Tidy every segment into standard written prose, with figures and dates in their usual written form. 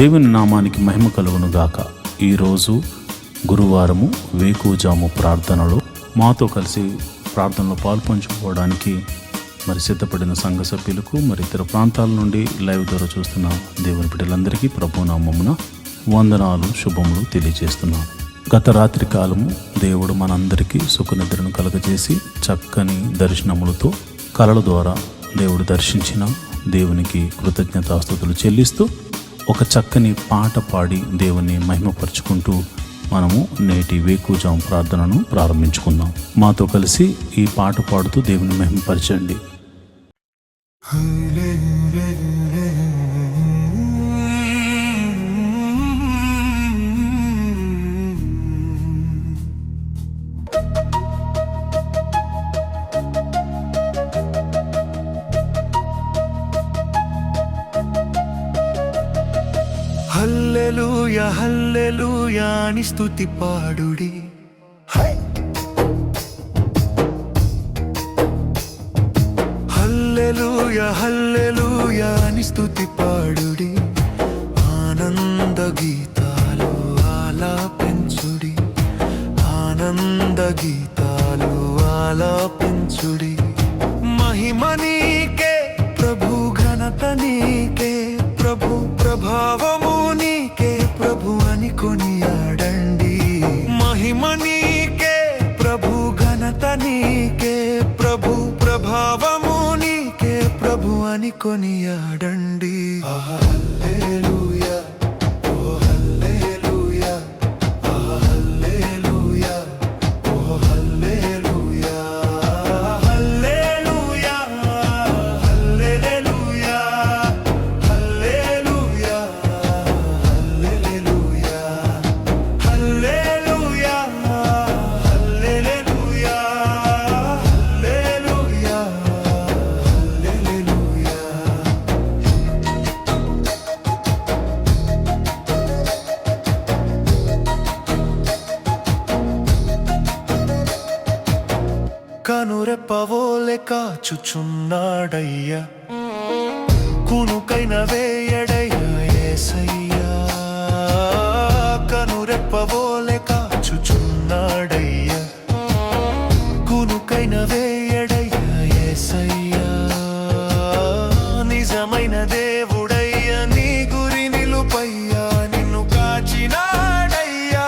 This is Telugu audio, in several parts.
దేవుని నామానికి మహిమ కలుగును గాక. ఈరోజు గురువారము వేకువజాము ప్రార్థనలో మాతో కలిసి ప్రార్థనలో పాల్పంచుకోవడానికి సిద్ధపడిన సంఘ సభ్యులకు ఇతర ప్రాంతాల నుండి లైవ్ ద్వారా చూస్తున్న దేవుని బిడ్డలందరికీ ప్రభు నామమున వందనాలు, శుభములు తెలియజేస్తున్నాను. గత రాత్రి కాలము దేవుడు మనందరికీ సుఖనిద్రను కలగజేసి చక్కని దర్శనములతో కలల ద్వారా దేవుడు దర్శించిన దేవునికి కృతజ్ఞతాస్తుతులు చెల్లిస్తూ ఒక చక్కని పాట పాడి దేవుని మహిమపరుచుకుంటూ మనము నేటి వేకువజాము ప్రార్థనను ప్రారంభించుకుందాం. మాతో కలిసి ఈ పాట పాడుతూ దేవుని మహిమపరచండి. హల్లెలూయా హల్లెలూయా అని స్తుతి పాడుడి. హల్లెలూయా హల్లెలూయా అని స్తుతి పాడుడి. ఆనంద గీతాలు ఆలాపించుడి, ఆనంద గీతాలు ఆలాపించుడి. మహిమ నీకే ప్రభు, ఘనత నీకే ప్రభు, ప్రభావము నీకే ప్రభు అని కొనియాడండి. మహిమ నీకే ప్రభు, ఘనత నీకే ప్రభు, ప్రభావము నీకే ప్రభు అని కొనియాడండి. హల్లెలూయా ఓ హల్లెలూయా, హల్లెలూయా ఓ హల్లెలూయా, హల్లెలూయా హల్లెలూయా హల్లెలూయా హల్లెలూయా హల్లెలూయా హల్లెలూయా హల్లెలూయా హల్లెలూయా. కనురెప్పవోలె కాచుచున్నాడయ్యా, కునుకైన వేయడయ్యా యేసయ్యా. కనురెప్పవోలె కాచుచున్నాడయ్యా, కునుకైన వేయడయ్యా యేసయ్యా. నిజమైన దేవుడయ్యా, నీ గురి నిలుపయ్యా, నిన్ను కాచినాడయ్యా,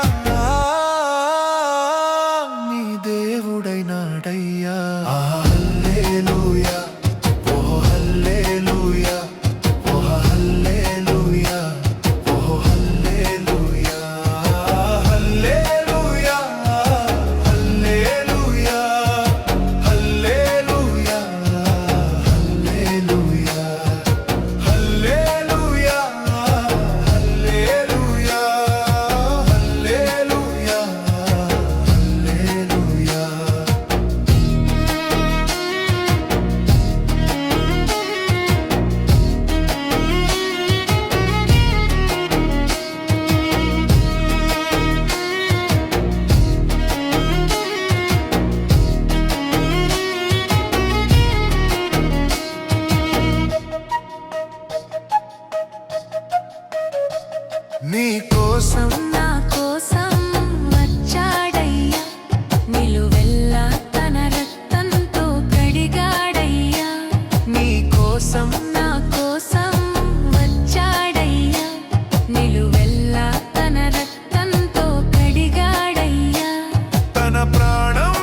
నీ దేవుడైనాడయ్యా. హల్లెలూయా ఓ హల్లెలూయా, ఓ హల్లెలూయా, ఓ హల్లెలూయా, హల్లెలూయా హల్లెలూయా హల్లెలూయా హల్లెలూయా హల్లెలూయా హల్లెలూయా హల్లెలూయా హల్లెలూయా. నీ కోసం నా కోసం వచ్చాడయ్యా, నిలువెల్లా తన రక్తంతో కడిగాడయ్యా. నీ కోసం నా కోసం వచ్చాడయ్యా, నిలువెల్లా తన రక్తంతో కడిగాడయ్యా. తన ప్రాణం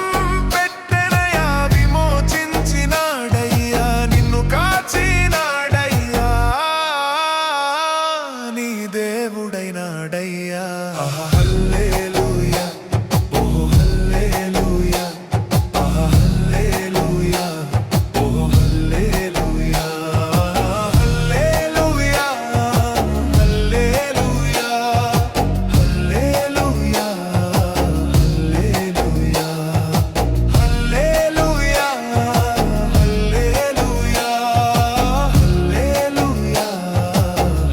పెట్టెనయా, విమోచించినాడయ్యా, నిన్ను కాచినాడయ్యా, నీ దేవుడైనాడయ్యా. హల్లెలూయా ఓ హల్లెలూయా, హల్లెలూయా ఓ హల్లెలూయా, హల్లెలూయా హల్లెలూయా హల్లెలూయా హల్లెలూయా హల్లెలూయా హల్లెలూయా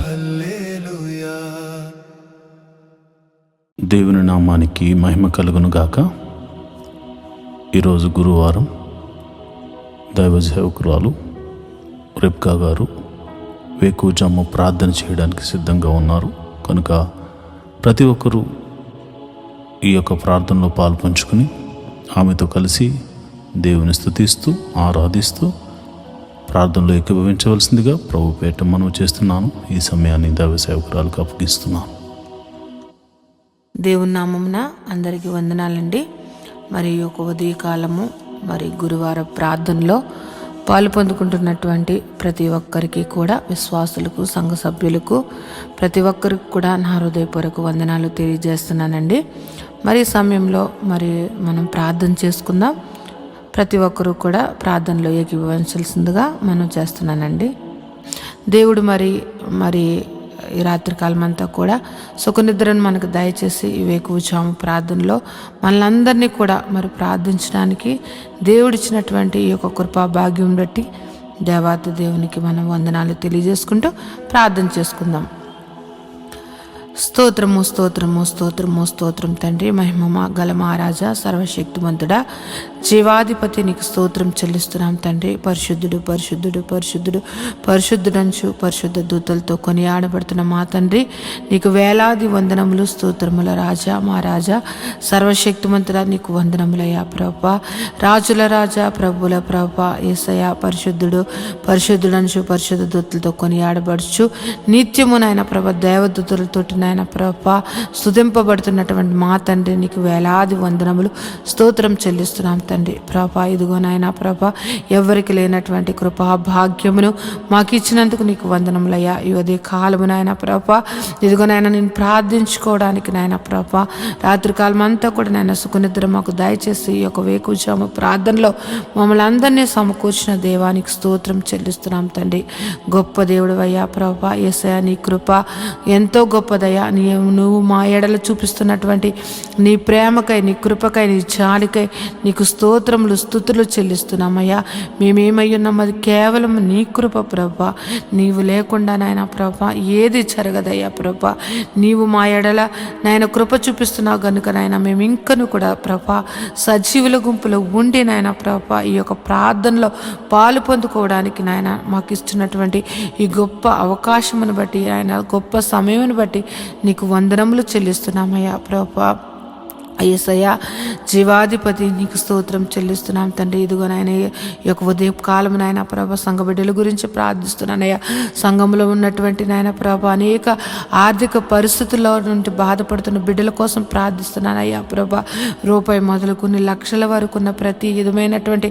హల్లెలూయా. దేవుని నామానికి మహిమ కలుగును గాక. ఈరోజు గురువారం దైవ సేవకురాలు రిబ్కా గారు వేకువజాము ప్రార్థన చేయడానికి సిద్ధంగా ఉన్నారు. కనుక ప్రతి ఒక్కరూ ఈ యొక్క ప్రార్థనలో పాల్పంచుకుని ఆమెతో కలిసి దేవుని స్తుతిస్తూ ఆరాధిస్తూ ప్రార్థనలో ఏకీభవించవలసిందిగా ప్రభు పేట మనవి చేస్తున్నాను. ఈ సమయాన్ని దైవ సేవకురాలకు అప్పగిస్తున్నాను. దేవుని నామమున అందరికీ వందనాలండి. మరి ఒక ఉదయకాలము మరి గురువారం ప్రార్థనలో పాలు పొందుకుంటున్నటువంటి ప్రతి ఒక్కరికి కూడా, విశ్వాసులకు, సంఘ సభ్యులకు, ప్రతి ఒక్కరికి కూడా నా హృదయపూర్వక వందనాలు తెలియజేస్తున్నానండి. మరి ఈ సమయంలో మరి మనం ప్రార్థన చేసుకుందాం. ప్రతి ఒక్కరూ కూడా ప్రార్థనలో ఏకీభవించాల్సిందిగా మనం చేస్తున్నానండి. దేవుడు మరి ఈ రాత్రికాలం అంతా కూడా సుఖనిద్రను మనకు దయచేసి ఈ వేకువజాము ప్రార్థనలో మనలందరినీ కూడా మరి ప్రార్థించడానికి దేవుడిచ్చినటువంటి ఈ యొక్క కృపా భాగ్యం బట్టి దేవాతి దేవునికి మనం వందనాలు తెలియజేసుకుంటూ ప్రార్థన చేసుకుందాం. స్తోత్రము స్తోత్రము స్తోత్రము స్తోత్రం తండ్రి, మహిమ గల మహారాజా, సర్వశక్తిమంతుడా, జీవాధిపతి, నీకు స్తోత్రం చెల్లిస్తున్నాం తండ్రి. పరిశుద్ధుడు పరిశుద్ధుడు పరిశుద్ధుడు పరిశుద్ధుడంచు పరిశుద్ధ దూతలతో కొనియాడబడుతున్న మా తండ్రి, నీకు వేలాది వందనములు స్తోత్రముల రాజా, మా రాజా, సర్వశక్తిమంతుడా, నీకు వందనములయ్యా ప్రభా. రాజుల రాజా, ప్రభుల ప్రభా, యేసయ్యా పరిశుద్ధుడు పరిశుద్ధుడంచు పరిశుద్ధ దూతలతో కొనియాడబడుచు నిత్యము నాయన ప్రభ దేవదూతలతోటి నాయన ప్రభా స్తుతింపబడుతున్నటువంటి మా తండ్రి, నీకు వేలాది వందనములు స్తోత్రం చెల్లిస్తున్నాం తండ్రి. ప్రభా ఇదిగో నాయన ప్రభా, ఎవరికి లేనటువంటి కృపా భాగ్యమును మాకు ఇచ్చినందుకు నీకు వందనములయ్యా. ఈ ఉదయ కాలము నాయన ప్రభా, ఇదిగో నాయన నేను ప్రార్థించుకోవడానికి నాయన ప్రభా రాత్రికాలం అంతా కూడా నాయన సుఖనిద్ర మాకు దయచేసి ఈ యొక్క వేకువజాము ప్రార్థనలో మమ్మల్ని అందరినీ సమకూర్చిన దేవానికి స్తోత్రం చెల్లిస్తున్నాం తండ్రి. గొప్ప దేవుడు అయ్యా ప్రభా, యేసయ్యా నీ కృప ఎంతో గొప్పదయ్యా. నువ్వు మా ఎడల చూపిస్తున్నటువంటి నీ ప్రేమకై, నీ కృపకై, నీ జాలికై నీకు స్తోత్రములు స్తుతులు చెల్లిస్తున్నామయ్యా. మేమేమై ఉన్నాం అది కేవలం నీ కృప ప్రభా. నీవు లేకుండా నాయన ప్రభా ఏది జరగదయ్యా ప్రభా. నీవు మా ఎడల నాయన కృప చూపిస్తున్నావు కనుక నాయన మేము ఇంకను కూడా ప్రభా సజీవుల గుంపులో ఉండి నాయన ప్రభా ఈ యొక్క ప్రార్థనలో పాలు పొందుకోవడానికి నాయన మాకు ఇస్తున్నటువంటి ఈ గొప్ప అవకాశమును బట్టి, ఆయన గొప్ప సమయమును బట్టి నీకు వందనములు చెల్లిస్తున్నామయ్యా ప్రభా. యేసయ్యా జీవాధిపతి, నీకు స్తోత్రం చెల్లిస్తున్నాం తండ్రి. ఇదిగో నాయన ఈ యొక్క ఉదయ కాలం నాయన ప్రభ సంఘ బిడ్డల గురించి ప్రార్థిస్తున్నానయ్యా. సంఘంలో ఉన్నటువంటి నాయన ప్రభ అనేక ఆర్థిక పరిస్థితుల్లో నుండి బాధపడుతున్న బిడ్డల కోసం ప్రార్థిస్తున్నానయ్యా ప్రభ. రూపాయి మొదలుకొని లక్షల వరకు ఉన్న ప్రతి విధమైనటువంటి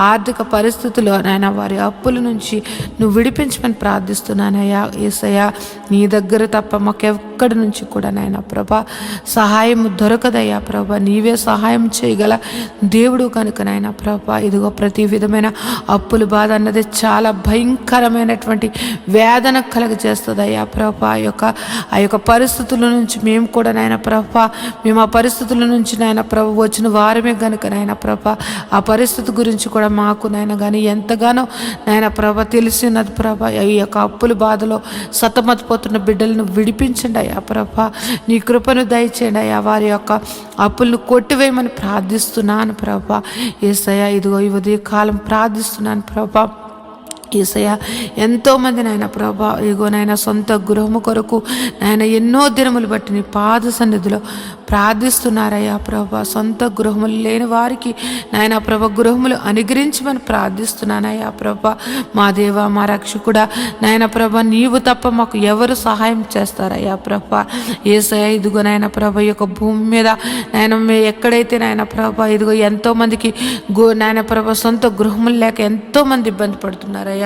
ఆర్థిక పరిస్థితుల్లో నాయన వారి అప్పుల నుంచి నువ్వు విడిపించమని ప్రార్థిస్తున్నానయ్యా. యేసయ్యా నీ దగ్గర తప్ప మాకెక్కడి నుంచి కూడా నాయన ప్రభ సహాయం దొరకదయ్యా ప్రభా. నీవే సహాయం చేయగల దేవుడు కనుక నాయన ప్రభా ఇదిగో ప్రతి విధమైన అప్పుల బాధ అన్నది చాలా భయంకరమైనటువంటి వేదన కలుగజేస్తుంది అయ్యా ప్రభా. ఆ యొక్క పరిస్థితుల నుంచి మేము కూడా నాయన ప్రభా, మేము ఆ పరిస్థితుల నుంచి నాయన ప్రభు వచ్చిన వారమే కనుక నాయన ప్రభా ఆ పరిస్థితి గురించి కూడా మాకు నాయన కానీ ఎంతగానో నాయన ప్రభ తెలిసినది ప్రభా. ఈ యొక్క అప్పుల బాధలో సతమతపోతున్న బిడ్డలను విడిపించండి అయ్యా ప్రభా. నీ కృపను దయచేయండి అయ్యా. వారి యొక్క అప్పులను కొట్టివేయమని ప్రార్థిస్తున్నాను ప్రభా. యేసయ్యా ఇదిగో ఈ ఉదయ కాలం ప్రార్థిస్తున్నాను ప్రభా. యేసయ్యా ఎంతోమంది నాయన ప్రభా ఇగో నాయన సొంత గృహము కొరకు నాయన ఎన్నో దినములు బట్టి నీ పాద సన్నిధిలో ప్రార్థిస్తున్నారయ్యా ప్రభా. సొంత గృహములు లేని వారికి నాయన ప్రభ గృహములు అనుగ్రహించమని ప్రార్థిస్తున్నానయ్యా ప్రభా. మా దేవ మా రక్షకుడా నాయన ప్రభ నీవు తప్ప మాకు ఎవరు సహాయం చేస్తారయ్యా ప్రభా. యేసయ్యా ఇదిగో నాయన ప్రభ ఈ యొక్క భూమి మీద నాయన ఎక్కడైతే నాయన ప్రభ ఇదిగో ఎంతోమందికి నాయన ప్రభ సొంత గృహములు లేక ఎంతోమంది ఇబ్బంది పడుతున్నారయ్యా.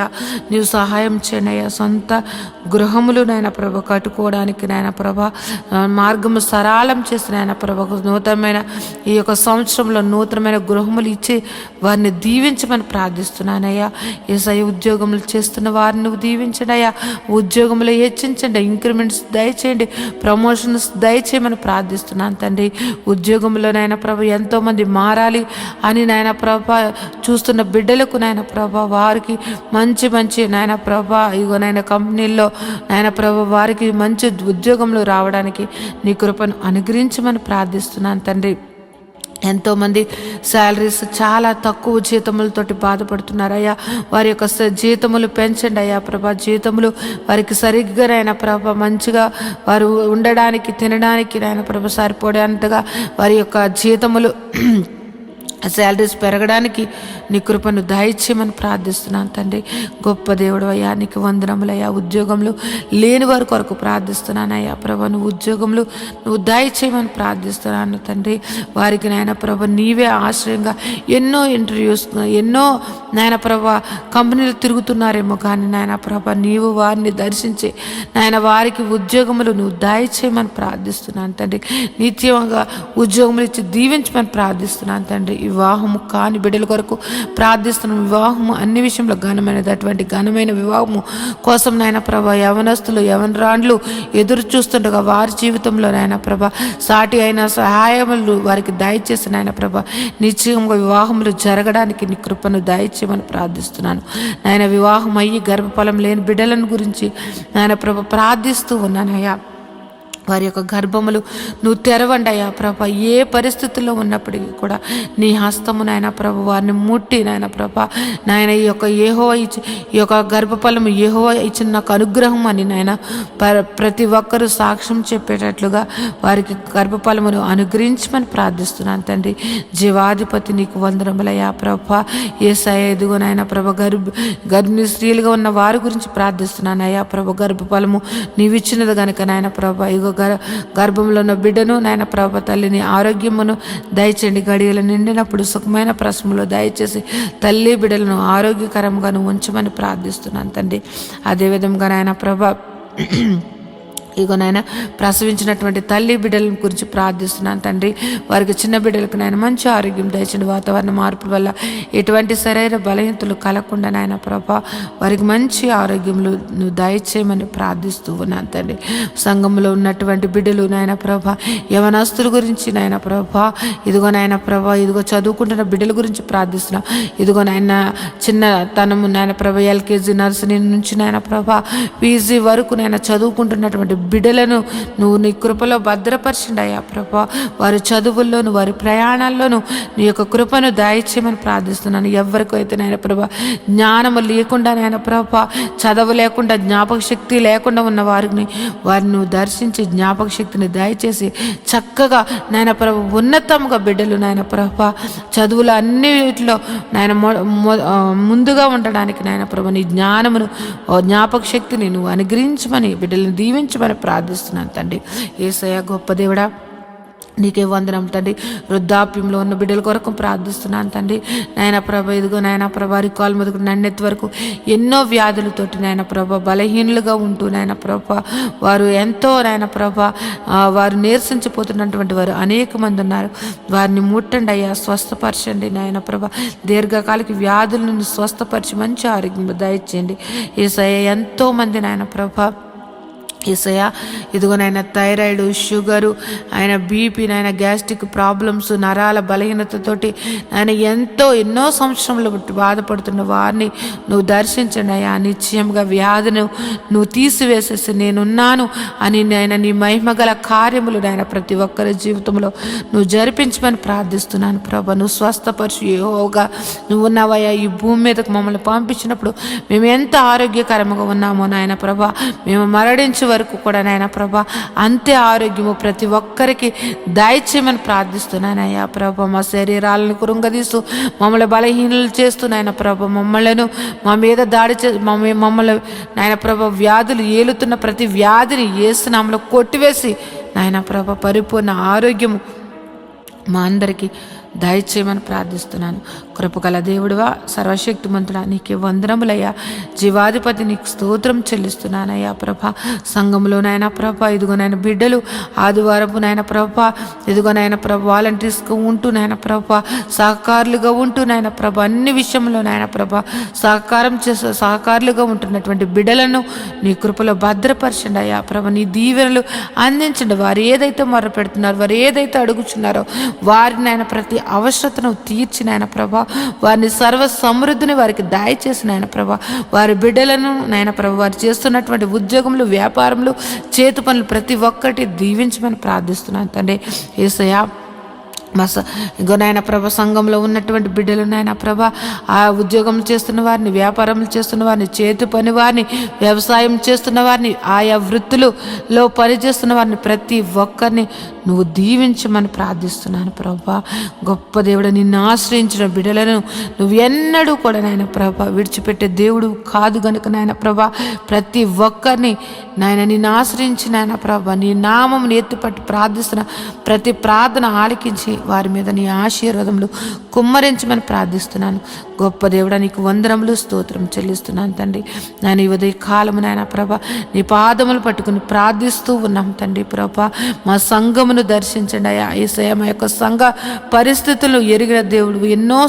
నీవు సహాయం చేయనయ్యా. సొంత గృహములు నాయన ప్రభ కట్టుకోవడానికి నాయన ప్రభ మార్గము సరళం చేసిన నాయన ప్రభ నూతనమైన ఈ యొక్క సంవత్సరంలో నూతనమైన గృహములు ఇచ్చి వారిని దీవించమని ప్రార్థిస్తున్నానయ్యా. యేసయ్య ఉద్యోగములు చేస్తున్న వారిని నువ్వు దీవించండియ్యా. ఉద్యోగములు హెచ్చించండి, ఇంక్రిమెంట్స్ దయచేయండి, ప్రమోషన్స్ దయచేయమని ప్రార్థిస్తున్నాను తండ్రి. ఉద్యోగంలో నాయన ప్రభ ఎంతోమంది మారాలి అని నాయన ప్రభ చూస్తున్న బిడ్డలకు నాయన ప్రభ వారికి మంచి నాయన ప్రభా ఇగో నాయన కంపెనీల్లో నాయన ప్రభా వారికి మంచి ఉద్యోగంలో రావడానికి నీ కృపను అనుగ్రహించమని ప్రార్థిస్తున్నాను తండ్రి. ఎంతోమంది శాలరీస్ చాలా తక్కువ జీతములతోటి బాధపడుతున్నారయ్యా. వారి యొక్క జీతములు పెంచండి అయ్యా ప్రభా. జీతములు వారికి సరిగ్గా నాయన ప్రభా మంచిగా వారు ఉండడానికి తినడానికి నాయన ప్రభా సరిపోయేంతగా వారి యొక్క జీతములు శాలరీస్ పెరగడానికి నీ కృపను దయచేయమని ప్రార్థిస్తున్నాను తండ్రి. గొప్ప దేవుడు అయ్యా, నీకు వందనములయ్యా. ఉద్యోగంలో లేని వారి కొరకు ప్రార్థిస్తున్నానయ్యా ప్రభా. నువ్వు ఉద్యోగంలో నువ్వు దయచేయమని ప్రార్థిస్తున్నాను తండ్రి. వారికి నాయన ప్రభా నీవే ఆశ్రయంగా ఎన్నో ఇంటర్వ్యూస్ ఎన్నో నాయన ప్రభా కంపెనీలు తిరుగుతున్నారేమో కానీ నాయన ప్రభా నీవు వారిని దర్శించి నాయన వారికి ఉద్యోగములు నువ్వు దయచేయమని ప్రార్థిస్తున్నాను తండ్రి. నిత్యంగా ఉద్యోగములు ఇచ్చి దీవించమని ప్రార్థిస్తున్నాను తండ్రి. వివాహము కాని బిడ్డల కొరకు ప్రార్థిస్తున్నాం. వివాహము అన్ని విషయంలో ఘనమైనది. అటువంటి ఘనమైన వివాహము కోసం నాయన ప్రభా యవనస్తులు యవనరాండ్లు ఎదురు చూస్తుండగా వారి జీవితంలో నాయన ప్రభా సాటి అయిన సహాయములు వారికి దయచేసి నాయన ప్రభా నిశ్చయంగా వివాహములు జరగడానికి నీ కృపను దయచేయమని ప్రార్థిస్తున్నాను నాయన. వివాహం అయ్యి గర్భఫలం లేని బిడ్డలను గురించి నాయన ప్రభా ప్రార్థిస్తూ ఉన్నానయ్యా. వారి యొక్క గర్భములు నువ్వు తెరవండి అయ్యా ప్రభా. ఏ పరిస్థితుల్లో ఉన్నప్పటికీ కూడా నీ హస్తము నాయన ప్రభు వారిని ముట్టి నాయన ప్రభా నాయన ఈ యొక్క గర్భఫలము యెహోవా ఇచ్చిన నాకు అనుగ్రహం అని నాయన ప్రతి ఒక్కరూ సాక్ష్యం చెప్పేటట్లుగా వారికి గర్భఫలమును అనుగ్రహించమని ప్రార్థిస్తున్నాను తండ్రి. జీవాధిపతి నీకు వందనములయ్యా ప్రభా. యేసయ్య ఎదుగు నాయన ప్రభ గర్భిణీ స్త్రీలుగా ఉన్న వారి గురించి ప్రార్థిస్తున్నాను అయ్యా ప్రభు. గర్భఫలము నీవిచ్చినది కనుక నాయన ప్రభా ఇగో గర్భంలో ఉన్న బిడ్డను నాయన ప్రభ తల్లిని ఆరోగ్యమును దయచేయండి. గడియలు నిండినప్పుడు సుఖమైన ప్రశ్నలు దయచేసి తల్లి బిడ్డలను ఆరోగ్యకరంగా ఉంచమని ప్రార్థిస్తున్నాను తండ్రి. అదేవిధంగా నాయన ప్రభ ఇగో నాయన ప్రసవించినటువంటి తల్లి బిడ్డల గురించి ప్రార్థిస్తున్నాను తండ్రి. వారికి చిన్న బిడ్డలకు నాయన మంచి ఆరోగ్యం దయచండి. వాతావరణ మార్పుల వల్ల ఎటువంటి శరీర బలహీనతలు కలగకుండా నాయన ప్రభా వారికి మంచి ఆరోగ్యంలో నువ్వు దయచేయమని ప్రార్థిస్తూ ఉన్నాను తండ్రి. సంఘంలో ఉన్నటువంటి బిడ్డలు నాయన ప్రభా యవనస్తుల గురించి నాయన ప్రభా ఇదిగో నాయన ప్రభా ఇదిగో చదువుకుంటున్న బిడ్డల గురించి ప్రార్థిస్తున్నాం. ఇదిగో నాయన చిన్నతనము నాయన ప్రభా ఎల్కేజీ నర్సరీ నుంచి నాయన ప్రభా పీజీ వరకు నాయన చదువుకుంటున్నటువంటి బిడ్డలను నువ్వు నీ కృపలో భద్రపరచండి అయ్యా ప్రభా. వారి చదువుల్లోను వారి ప్రయాణాల్లోనూ నీ యొక్క కృపను దయచేయమని ప్రార్థిస్తున్నాను. ఎవరికైతే నాయన ప్రభా జ్ఞానము లేకుండా నాయన ప్రభా చదువు లేకుండా జ్ఞాపక శక్తి లేకుండా ఉన్న వారిని నువ్వు దర్శించి జ్ఞాపక శక్తిని దయచేసి చక్కగా నాయన ప్రభా ఉన్నతంగా బిడ్డలు నాయన ప్రభా చదువులు అన్నిటిలో నాయన ముందుగా ఉండడానికి నాయన ప్రభా నీ జ్ఞానమును జ్ఞాపక శక్తిని నువ్వు అనుగ్రహించమని బిడ్డలను దీవించమని ప్రార్థిస్తున్నాను తండ్రి. యేసయ్య గొప్ప దేవుడా నీకే వందనం తండ్రి. వృద్ధాప్యంలో ఉన్న బిడ్డల కొరకు ప్రార్థిస్తున్నాను తండ్రి. నాయన ప్రభ ఇదిగో నాయన ప్రభ రికాల్ మొదలు నన్నెత్తి వరకు ఎన్నో వ్యాధులతోటి నాయన ప్రభ బలహీనులుగా ఉంటూ నాయన ప్రభ వారు ఎంతో నాయన ప్రభ వారు నీరసించిపోతున్నటువంటి వారు అనేక మంది ఉన్నారు. వారిని ముట్టండి అయ్యా, స్వస్థపరచండి నాయన ప్రభ. దీర్ఘకాలిక వ్యాధులను స్వస్థపరిచి మంచి ఆరోగ్యం దయచేయండి. యేసయ్య ఎంతో మంది నాయన ప్రభ యేసయ్య ఇదిగో నాయన థైరాయిడ్ షుగరు ఆయన బీపీ నాయన గ్యాస్ట్రిక్ ప్రాబ్లమ్స్ నరాల బలహీనతతోటి ఆయన ఎన్నో సంవత్సరంలో బాధపడుతున్న వారిని నువ్వు దర్శించండి అయ్యా. నిశ్చయంగా వ్యాధిని నువ్వు తీసివేసేసి నేనున్నాను అని నాయన నీ మహిమగల కార్యములు నాయన ప్రతి ఒక్కరి జీవితంలో నువ్వు జరిపించమని ప్రార్థిస్తున్నాను ప్రభా. నువ్వు స్వస్థపరిచి యెహోవాగా నువ్వు ఉన్నావయ్యా. ఈ భూమి మీదకు మమ్మల్ని పంపించినప్పుడు మేము ఎంత ఆరోగ్యకరంగా ఉన్నామో నాయన ప్రభా మేము మరణించే వరకు కూడా నాయన ప్రభా అంతే ఆరోగ్యము ప్రతి ఒక్కరికి దయచేయమని ప్రార్థిస్తున్నానయ్యా ప్రభా. మా శరీరాలను కృంగదీస్తూ మమ్మల్ని బలహీనలు చేస్తూ నాయన ప్రభా మా మీద దాడి మమ్మల్ని నాయన ప్రభా వ్యాధులు ఏలుతున్న ప్రతి వ్యాధిని యేసు నామములో కొట్టివేసి నాయన ప్రభా పరిపూర్ణ ఆరోగ్యము మా అందరికీ దయచేయమని ప్రార్థిస్తున్నాను. కృపగల దేవుడువా సర్వశక్తిమంతుడా నీకే వందనములయ్యా. జీవాధిపతి నీకు స్తోత్రం చెల్లిస్తున్నానయ్యా ప్రభా. సంఘంలో నాయన ప్రభా ఇదిగో నాయన బిడ్డలు ఆదివారపు నాయన ప్రభా ఇదిగో నాయన ప్రభా వాలంటీర్స్గా ఉంటూ నాయన ప్రభా సహకారులుగా ఉంటూ నాయన ప్రభా అన్ని విషయంలో నాయన ప్రభా సహకారులుగా ఉంటున్నటువంటి బిడ్డలను నీ కృపలో భద్రపరచండి అయ్యా ప్రభా. నీ దీవెనలు అందించండి. వారు ఏదైతే మొర్ర పెడుతున్నారో వారు ఏదైతే అడుగుచున్నారో వారిని నాయన ప్రతి అవసరతను తీర్చిన ఆయన ప్రభా వారిని సర్వ సమృద్ధిని వారికి దయచేసిన ఆయన ప్రభా. వారి బిడ్డలను నాయన ప్రభా వారు చేస్తున్నటువంటి ఉద్యోగములు వ్యాపారములు చేతి పనులు ప్రతి ఒక్కటి దీవించమని ప్రార్థిస్తున్నాను తండ్రి. యేసయ్యా ఇంకో నాయన ప్రభ సంఘంలో ఉన్నటువంటి బిడ్డలు నాయన ప్రభ ఆ ఉద్యోగం చేస్తున్న వారిని, వ్యాపారం చేస్తున్న వారిని, చేతి పని వారిని, వ్యవసాయం చేస్తున్న వారిని, ఆయా వృత్తులలో పనిచేస్తున్న వారిని ప్రతి ఒక్కరిని నువ్వు దీవించమని ప్రార్థిస్తున్నాను ప్రభా. గొప్ప దేవుడు, నిన్ను ఆశ్రయించిన బిడ్డలను నువ్వు ఎన్నడూ కూడా నాయన ప్రభ విడిచిపెట్టే దేవుడు కాదు గనుక నాయన ప్రభ ప్రతి ఒక్కరిని నాయన నిన్ను ఆశ్రయించి నాయన ప్రభ నీ నామమును ఎత్తుపట్టి ప్రార్థిస్తున్న ప్రతి ప్రార్థన ఆలకించి వారి మీద నీ ఆశీర్వాదములు కుమ్మరించమని ప్రార్థిస్తున్నాను. గొప్ప దేవుడా, నీకు వందనములు స్తోత్రం చెల్లిస్తున్నాను తండ్రి. నేను ఈ ఉదయ కాలము నాయన ప్రభ నీ పాదములు పట్టుకుని ప్రార్థిస్తూ ఉన్నాం తండ్రి ప్రభ. మా సంఘమును దర్శించండి అయ్యా. యేసయ్య మా యొక్క సంఘ పరిస్థితులు ఎరిగిన దేవుడు, ఎన్నో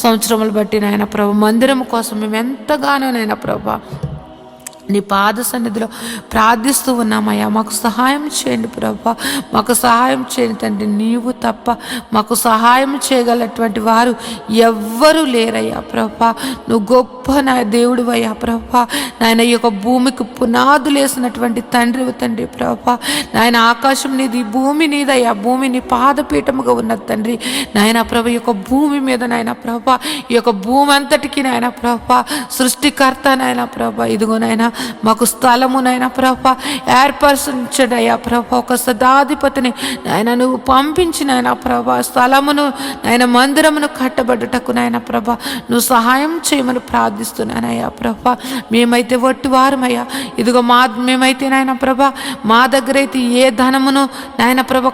సంవత్సరములు బట్టి నాయన ప్రభ మందిరం కోసం మేము ఎంతగానో నాయన ప్రభ నీ పాద సన్నిధిలో ప్రార్థిస్తూ ఉన్నామయ్యా. మాకు సహాయం చేయండి ప్రభా, మాకు సహాయం చేయండి తండ్రి. నీవు తప్ప మాకు సహాయం చేయగలటువంటి వారు ఎవ్వరూ లేరయ్యా ప్రభా. నువ్వు గొప్ప నా దేవుడు అయ్యా ప్రభా. నాయన ఈ యొక్క భూమికి పునాదులు వేసినటువంటి తండ్రి ప్రభా. నాయన ఆకాశం నీది, భూమి నీదయ్యా. భూమి నీ పాదపీఠముగా ఉన్నది తండ్రి. నాయన ప్రభ ఈ యొక్క భూమి మీద నాయన ప్రభా, ఈ యొక్క భూమి అంతటికి నాయన ప్రభా సృష్టికర్త నాయన ప్రభా. ఇదిగో నాయన మాకు స్థలము నాయన ప్రభా ఏర్పరచండి అయ్యా ప్రభా. ఒక సదాధిపతిని నాయన నువ్వు పంపించి నాయన ప్రభా స్థలమును నాయన మందిరమును కట్టబడ్డటకు నాయన ప్రభా నువ్వు సహాయం చేయమని ప్రార్థిస్తున్నానయ్యా ప్రభా. మేమైతే వట్టివారమయ్యా. ఇదిగో మేమైతే నాయన ప్రభా మా దగ్గర అయితే ఏ ధనమును నాయన ప్రభ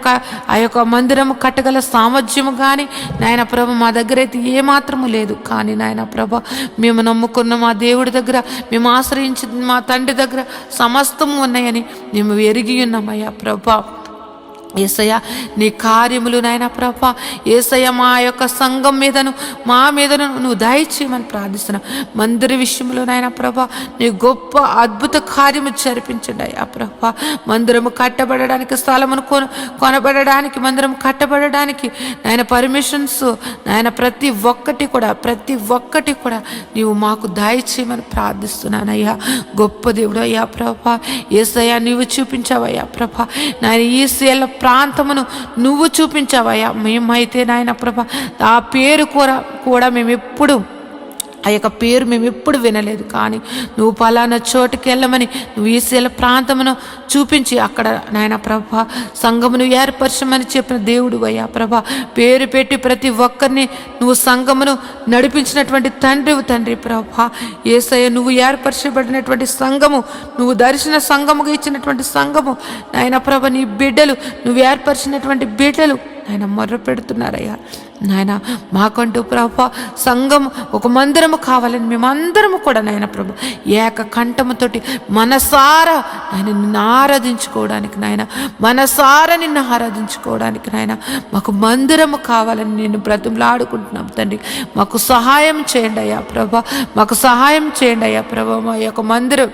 ఆ యొక్క మందిరము కట్టగల సామర్థ్యము కానీ నాయన ప్రభ మా దగ్గర అయితే ఏ మాత్రము లేదు. కానీ నాయన ప్రభ మేము నమ్ముకున్న మా దేవుడి దగ్గర, మేము ఆశ్రయించిన మా తండ్రి దగ్గర సమస్తము ఉన్నాయని మేము ఎరిగి ఉన్నామయ్యా ప్రభా. యేసయ్య నీ కార్యములు నాయన ప్రభా, యేసయ్య మా యొక్క సంఘం మీదను మా మీదను నువ్వు దయచేయమని ప్రార్థిస్తున్నా. మందిర విషయంలో నాయన ప్రభా నీ గొప్ప అద్భుత కార్యము జరిపించండి అయ్యా ప్రభా. మందిరము కట్టబడడానికి, స్థలమును కొనబడడానికి, మందిరం కట్టబడడానికి నాయన పర్మిషన్స్ నాయన ప్రతి ఒక్కటి కూడా నీవు మాకు దయచేయమని ప్రార్థిస్తున్నానయ్యా. గొప్ప దేవుడు అయ్యా ప్రభా. యేసయ్య నీవు చూపించావయ్యా ప్రభా. నాయన ఈ సేల ప్రాంతమును నువ్వు చూపించావయ్యా. మేమైతే నాయన ప్రభా ఆ పేరు కూడా మేము ఎప్పుడు ఆ యొక్క పేరు మేము ఎప్పుడు వినలేదు. కానీ నువ్వు పలానా చోటుకి వెళ్ళమని నువ్వు ఈసేల ప్రాంతమును చూపించి అక్కడ నాయన ప్రభా సంఘమును ఏర్పరచమని చెప్పిన దేవుడు అయ్యా ప్రభా. పేరు పెట్టి ప్రతి ఒక్కరిని నువ్వు సంఘమును నడిపించినటువంటి తండ్రి ప్రభా. యేసయ్య నువ్వు ఏర్పరచబడినటువంటి సంఘము, నువ్వు దర్శన సంఘముగా ఇచ్చినటువంటి సంఘము నాయన ప్రభ నీ బిడ్డలు, నువ్వు ఏర్పరిచినటువంటి బిడ్డలు నాయన మొర్ర పెడుతున్నారయ్యా. నాయన మాకంటూ ప్రభా సంఘం ఒక మందిరము కావాలని మేమందరము కూడా నాయన ప్రభు ఏక కంఠముతోటి మనసారా నాయన నిన్ను ఆరాధించుకోవడానికి, నిన్ను ఆరాధించుకోవడానికి నాయన మాకు మందిరము కావాలని నేను బ్రతుములాడుకుంటున్నాం తండ్రి. మాకు సహాయం చేయండి అయ్యా ప్రభా, మాకు సహాయం చేయండి అయ్యా ప్రభా. మా యొక్క మందిరం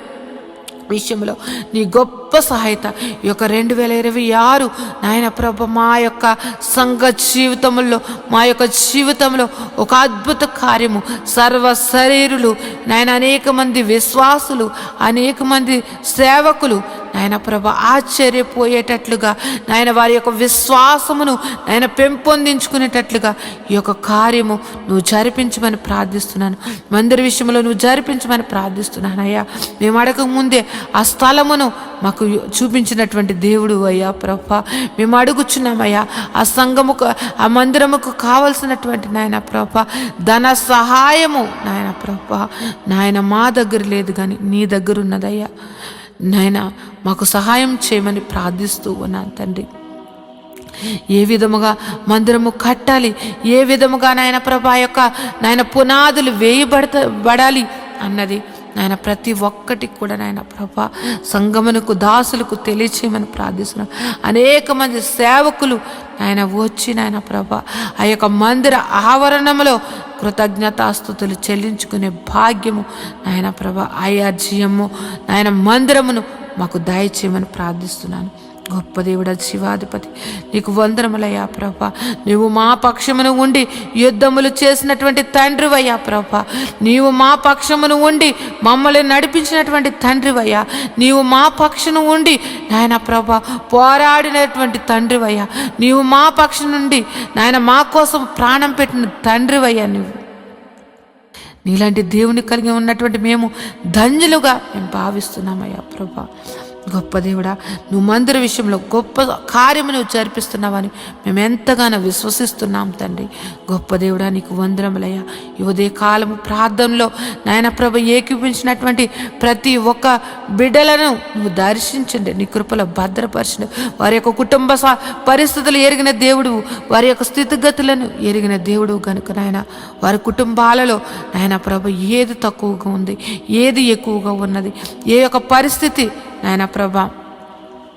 విషయంలో నీ గొప్ప సహాయత ఈ యొక్క 2026 నాయన ప్రభ మా యొక్క సంఘ జీవితంలో, మా యొక్క జీవితంలో ఒక అద్భుత కార్యము, సర్వ శరీరులు నాయన అనేక మంది విశ్వాసులు, అనేక మంది సేవకులు నాయన ప్రభ ఆశ్చర్యపోయేటట్లుగా నాయన వారి యొక్క విశ్వాసమును నాయన పెంపొందించుకునేటట్లుగా ఈ యొక్క కార్యము నువ్వు జరిపించమని ప్రార్థిస్తున్నాను. మందిర విషయంలో నువ్వు జరిపించమని ప్రార్థిస్తున్నాను అయ్యా. మేము అడగక ముందే ఆ స్థలమును మాకు చూపించినటువంటి దేవుడు అయ్యా ప్రభా. మేము అడుగుచున్నామయ్యా ఆ సంఘముకు, ఆ మందిరముకు కావలసినటువంటి నాయన ప్రభా ధన సహాయము నాయన ప్రభా నాయన మా దగ్గర లేదు కానీ నీ దగ్గర ఉన్నదయ్యా. నాయన మాకు సహాయం చేయమని ప్రార్థిస్తూ ఉన్నాను తండ్రి. ఏ విధముగా మందిరము కట్టాలి, ఏ విధముగా నాయన ప్రభా యొక్క నాయన పునాదులు వేయబడాలి అన్నది నాయన ప్రతి ఒక్కటికి కూడా నాయన ప్రభా సంగమునకు దాసులకు తెలియచేయమని ప్రార్థిస్తున్నాను. అనేక మంది సేవకులు నాయన వచ్చి నాయన ప్రభా ఆ యొక్క మందిర ఆవరణంలో కృతజ్ఞతాస్తుతులు చెల్లించుకునే భాగ్యము నాయన ప్రభా, ఐఆర్జీఎము నాయన మందిరమును మాకు దయచేయమని ప్రార్థిస్తున్నాను. గొప్ప దేవుడా, జీవాధిపతి నీకు వందనములయ్యా ప్రభా. నీవు మా పక్షమును ఉండి యుద్ధములు చేసినటువంటి తండ్రివయ్యా ప్రభా. నీవు మా పక్షమును ఉండి మమ్మల్ని నడిపించినటువంటి తండ్రివయ్యా. నీవు మా పక్షమును ఉండి నాయన ప్రభా పోరాడినటువంటి తండ్రివయ్యా. నీవు మా పక్షం నుండి నాయన మా కోసం ప్రాణం పెట్టిన తండ్రివయ్యా. నీలాంటి దేవుని కలిగి ఉన్నటువంటి మేము ధన్యులుగా మేము భావిస్తున్నామయ్యా ప్రభా. గొప్ప దేవుడా, నువ్వు మందిర విషయంలో గొప్ప కార్యము నువ్వు జరిపిస్తున్నావని మేము ఎంతగానో విశ్వసిస్తున్నాం తండ్రి. గొప్ప దేవుడా, నీకు వందనములయ్యా. ఈ ఉదయ కాలము ప్రార్థనలో నాయన ప్రభ ఏకీపించినటువంటి ప్రతి ఒక్క బిడ్డలను నువ్వు దర్శించండి, నీ కృపలో భద్రపరచండి. వారి యొక్క కుటుంబ పరిస్థితులు ఎరిగిన దేవుడు, వారి యొక్క స్థితిగతులను ఎరిగిన దేవుడు కనుక నాయన వారి కుటుంబాలలో నాయన ప్రభ ఏది తక్కువగా ఉంది, ఏది ఎక్కువగా ఉన్నది, ఏ యొక్క పరిస్థితి నాయన ప్రభా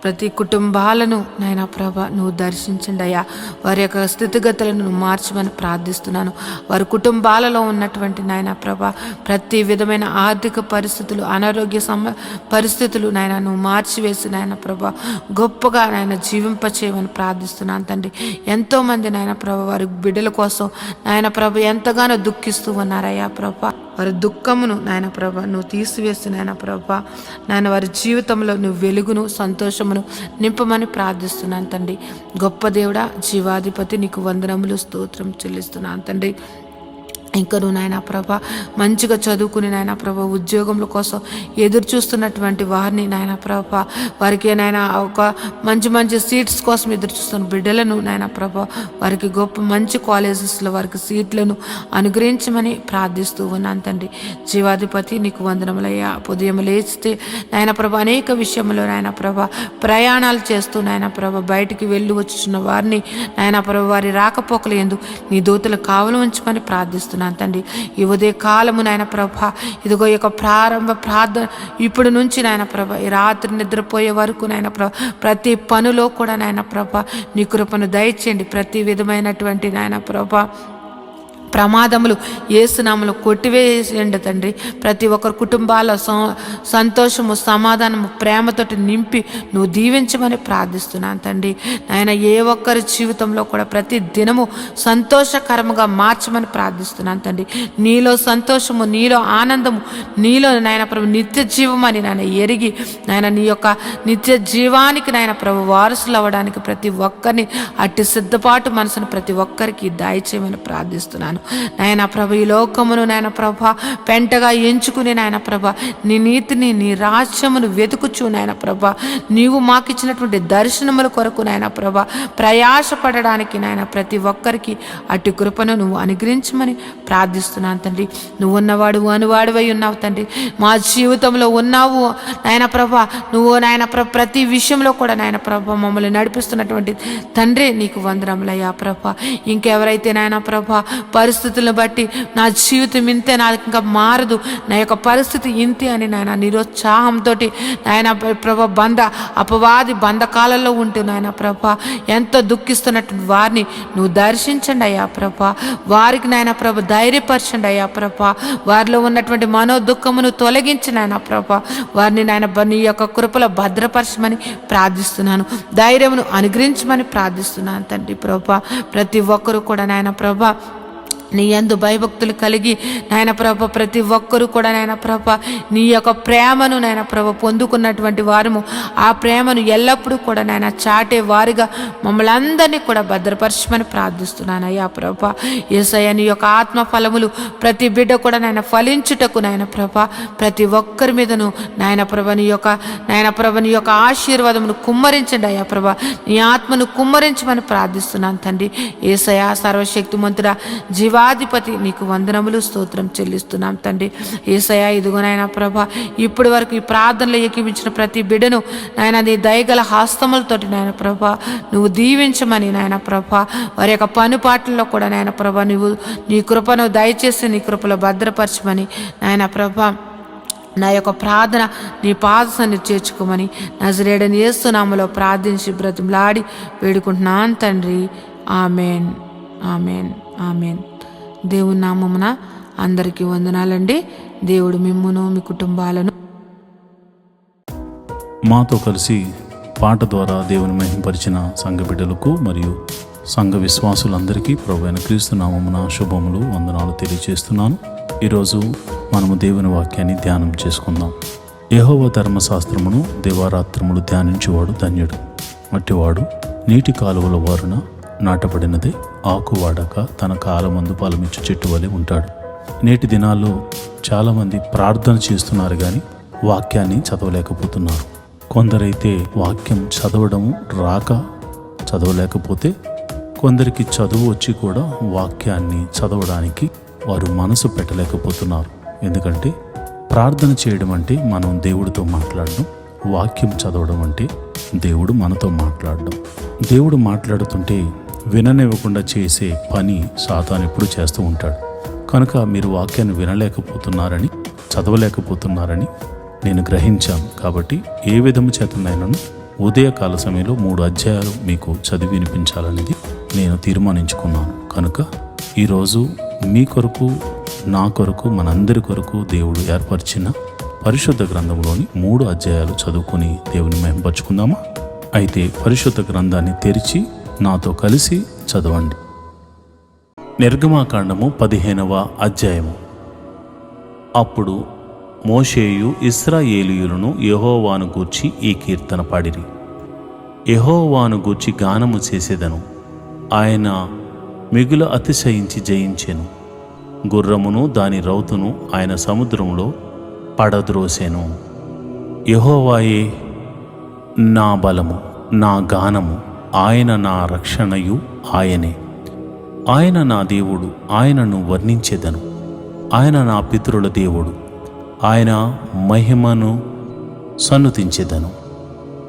ప్రతి కుటుంబాలను నాయన ప్రభ నువ్వు దర్శించండి అయ్యా. వారి యొక్క స్థితిగతులను నువ్వు మార్చమని ప్రార్థిస్తున్నాను. వారి కుటుంబాలలో ఉన్నటువంటి నాయన ప్రభ ప్రతి విధమైన ఆర్థిక పరిస్థితులు, అనారోగ్య పరిస్థితులు నాయన నువ్వు మార్చివేసి నాయన ప్రభ గొప్పగా నాయన జీవింపచేయమని ప్రార్థిస్తున్నాను తండ్రి. ఎంతోమంది నాయన ప్రభ వారి బిడ్డల కోసం నాయన ప్రభ ఎంతగానో దుఃఖిస్తూ ఉన్నారయ్యా ప్రభ. వారి దుఃఖమును నాయన ప్రభ నువ్వు తీసివేసి నాయన ప్రభ నాయన వారి జీవితంలో నువ్వు వెలుగును, సంతోషమును నింపమని ప్రార్థిస్తున్నాను తండ్రి. గొప్ప దేవుడా, జీవాధిపతి నీకు వందనములు, స్తోత్రం చెల్లిస్తున్నాను తండ్రి. ఇంకా నువ్వు నాయన ప్రభ మంచిగా చదువుకుని నాయన ప్రభ ఉద్యోగముల కోసం ఎదురు చూస్తున్నటువంటి వారిని నాయన ప్రభ వారికి నాయన ఒక మంచి మంచి సీట్స్ కోసం ఎదురు చూస్తున్న బిడ్డలను నాయన ప్రభ వారికి గొప్ప మంచి కాలేజెస్లో వారికి సీట్లను అనుగ్రహించమని ప్రార్థిస్తూ ఉన్నాను తండ్రి. జీవాధిపతి నీకు వందనములయ్యా. ఉదయం లేస్తే నాయన ప్రభ అనేక విషయంలో నాయన ప్రభ ప్రయాణాలు చేస్తూ నాయన ప్రభ బయటికి వెళ్ళి వచ్చుచున్న వారిని నాయన ప్రభ వారి రాకపోకలు ఎందు నీ దూతలు కావలు ఉంచమని ప్రార్థిస్తున్నాను తండ్రి. ఈ ఉదయ కాలము నాయన ప్రభ ఇదిగో ఈ యొక్క ప్రారంభ ప్రార్థన ఇప్పుడు నుంచి నాయన ప్రభ ఈ రాత్రి నిద్రపోయే వరకు నాయన ప్రభ ప్రతి పనిలో కూడా నాయన ప్రభ నీ కృపను దయచేయండి. ప్రతి విధమైనటువంటి నాయన ప్రభ ప్రమాదములు యేసునామములో కొట్టివేయండి తండ్రి. ప్రతి ఒక్కరి కుటుంబాల సంతోషము, సమాధానము, ప్రేమతోటి నింపి నువ్వు దీవించమని ప్రార్థిస్తున్నాను తండ్రి. నాయన ఏ ఒక్కరి జీవితంలో కూడా ప్రతి దినము సంతోషకరముగా మార్చమని ప్రార్థిస్తున్నాను తండ్రి. నీలో సంతోషము, నీలో ఆనందము, నీలో నాయన ప్రభు నిత్య జీవమని నాయన ఎరిగి నాయన నీ యొక్క నిత్య జీవానికి నాయన ప్రభు వారసులు అవ్వడానికి ప్రతి ఒక్కరిని అట్టి సిద్ధపాటు మనసును ప్రతి ఒక్కరికి దయచేయమని ప్రార్థిస్తున్నాను నాయన ప్రభ. ఈ లోకమును నాయన ప్రభ పెంటగా ఎంచుకుని నాయన ప్రభ నీ నీతిని, నీ రాజ్యమును వెతుకుచు నాయన ప్రభ నీవు మాకిచ్చినటువంటి దర్శనముల కొరకు నాయన ప్రభ ప్రయాసపడడానికి నాయన ప్రతి ఒక్కరికి అట్టి కృపను నువ్వు అనుగ్రహించమని ప్రార్థిస్తున్నాను తండ్రి. నువ్వు ఉన్నవాడు అనువాడువై ఉన్నావు తండ్రి. మా జీవితంలో ఉన్నావు నాయన ప్రభ. నువ్వు నాయన ప్రభ ప్రతి విషయంలో కూడా నాయన ప్రభ మమ్మల్ని నడిపిస్తున్నటువంటి తండ్రి నీకు వందనములయ్యా ప్రభ. ఇంకెవరైతే నాయన ప్రభ పరిస్థితులను బట్టి నా జీవితం ఇంతే, నాకు ఇంకా మారదు, నా యొక్క పరిస్థితి ఇంతే అని నాయన నిరుత్సాహంతో నాయన ప్రభ అపవాది బంధకాలలో ఉంటూ నాయన ప్రభ ఎంతో దుఃఖిస్తున్నట్టు వారిని నువ్వు దర్శించండి అయ్యా ప్రభ. వారికి నాయన ప్రభ ధైర్యపరచండి అయ్యా ప్రభ. వారిలో ఉన్నటువంటి మనో దుఃఖమును తొలగించి నాయన ప్రభ వారిని నాయన నీ యొక్క కృపలో భద్రపరచమని ప్రార్థిస్తున్నాను. ధైర్యమును అనుగ్రహించమని ప్రార్థిస్తున్నాను తండ్రి ప్రభ. ప్రతి ఒక్కరూ కూడా నాయన ప్రభ నీ యందు భయభక్తులు కలిగి నాయన ప్రభ ప్రతి ఒక్కరూ కూడా నాయన ప్రభ నీ యొక్క ప్రేమను నాయన ప్రభ పొందుకున్నటువంటి వారము ఆ ప్రేమను ఎల్లప్పుడూ కూడా నాయన చాటే వారిగా మమ్మల్ని అందరినీ కూడా భద్రపరచమని ప్రార్థిస్తున్నాను అయ్యా ప్రభ. యేసయ్య నీ యొక్క ఆత్మ ఫలములు ప్రతి బిడ్డ కూడా నాయన ఫలించుటకు నాయన ప్రభ ప్రతి ఒక్కరి మీదను నాయన ప్రభ నీ యొక్క ఆశీర్వాదమును కుమ్మరించండి అయ్యా ప్రభ. నీ ఆత్మను కుమ్మరించమని ప్రార్థిస్తున్నాను తండ్రి. యేసయ్య సర్వశక్తిమంతుడా, జీవాధిపతి నీకు వందనములు, స్తోత్రం చెల్లిస్తున్నాం తండ్రి. యేసయ్య ఇదిగో నాయన ప్రభ ఇప్పటి వరకు ఈ ప్రార్థనలో ఏకీపించిన ప్రతి బిడ్డను నాయన నీ దయగల హస్తములతోటి నాయన ప్రభ నువ్వు దీవించమని నాయన ప్రభ వారి యొక్క పనుపాట్లలో కూడా నాయన ప్రభ నువ్వు నీ కృపను దయచేసి నీ కృపలో భద్రపరచమని నాయన ప్రభ నా యొక్క ప్రార్థన నీ పాదసాన్ని చేర్చుకోమని నజరేయుడైన యేసు నామములో ప్రార్థించి బ్రతిమలాడి వేడుకుంటున్నాను తండ్రి. Amen, amen, amen. దేవుని నామమున అందరికీ వందనాలండి. దేవుడు మిమ్మును మీ కుటుంబాలను మాతో కలిసి పాట ద్వారా దేవుని మహింపరిచిన సంఘ బిడ్డలకు మరియు సంఘ విశ్వాసులందరికీ ప్రభువైన క్రీస్తు నామమున శుభములు వందనాలు తెలియజేస్తున్నాను. ఈరోజు మనము దేవుని వాక్యాన్ని ధ్యానం చేసుకుందాం. యెహోవా ధర్మశాస్త్రమును దివారాత్రములు ధ్యానించేవాడు ధన్యుడు. అట్టివాడు నీటి కాలువల వారున నాటబడినదే ఆకు వాడక తన కాలమందు ఫలమిచ్చు చెట్టు వలె ఉంటాడు. నేటి దినాల్లో చాలామంది ప్రార్థన చేస్తున్నారు కానీ వాక్యాన్ని చదవలేకపోతున్నారు. కొందరైతే వాక్యం చదవడం రాక చదవలేకపోతే, కొందరికి చదువు వచ్చి కూడా వాక్యాన్ని చదవడానికి వారు మనసు పెట్టలేకపోతున్నారు. ఎందుకంటే ప్రార్థన చేయడం అంటే మనం దేవుడితో మాట్లాడడం, వాక్యం చదవడం అంటే దేవుడు మనతో మాట్లాడడం. దేవుడు మాట్లాడుతుంటే విననివ్వకుండా చేసే పని సాతాను ఎప్పుడు చేస్తూ ఉంటాడు. కనుక మీరు వాక్యాన్ని వినలేకపోతున్నారని, చదవలేకపోతున్నారని నేను గ్రహించాను. కాబట్టి ఏ విధము చేతనైనాను ఉదయకాల సమయంలో 3 అధ్యాయాలు మీకు చదివి వినిపించాలనేది నేను తీర్మానించుకున్నాను. కనుక ఈరోజు మీ కొరకు, నా కొరకు, మనందరి కొరకు దేవుడు ఏర్పరిచిన పరిశుద్ధ గ్రంథంలోని 3 అధ్యాయాలు చదువుకొని దేవుని మహింపరచుకుందామా? అయితే పరిశుద్ధ గ్రంథాన్ని తెరిచి నాతో కలిసి చదవండి. నిర్గమాకాండము 15వ అధ్యాయము. అప్పుడు మోషేయు ఇశ్రాయేలీయులను యెహోవాను గూర్చి ఈ కీర్తన పాడిరి. యెహోవాను గూర్చి గానము చేసేదను, ఆయన మిగుల అతిశయించి జయించెను. గుర్రమును దాని రౌతును ఆయన సముద్రంలో పడద్రోసెను. యెహోవాయే నా బలము, నా గానము, ఆయన నా రక్షణయు ఆయనే. ఆయన నా దేవుడు, ఆయనను వర్ణించెదను. ఆయన నా పితరుల దేవుడు, ఆయన మహిమను సన్నుతించెదను.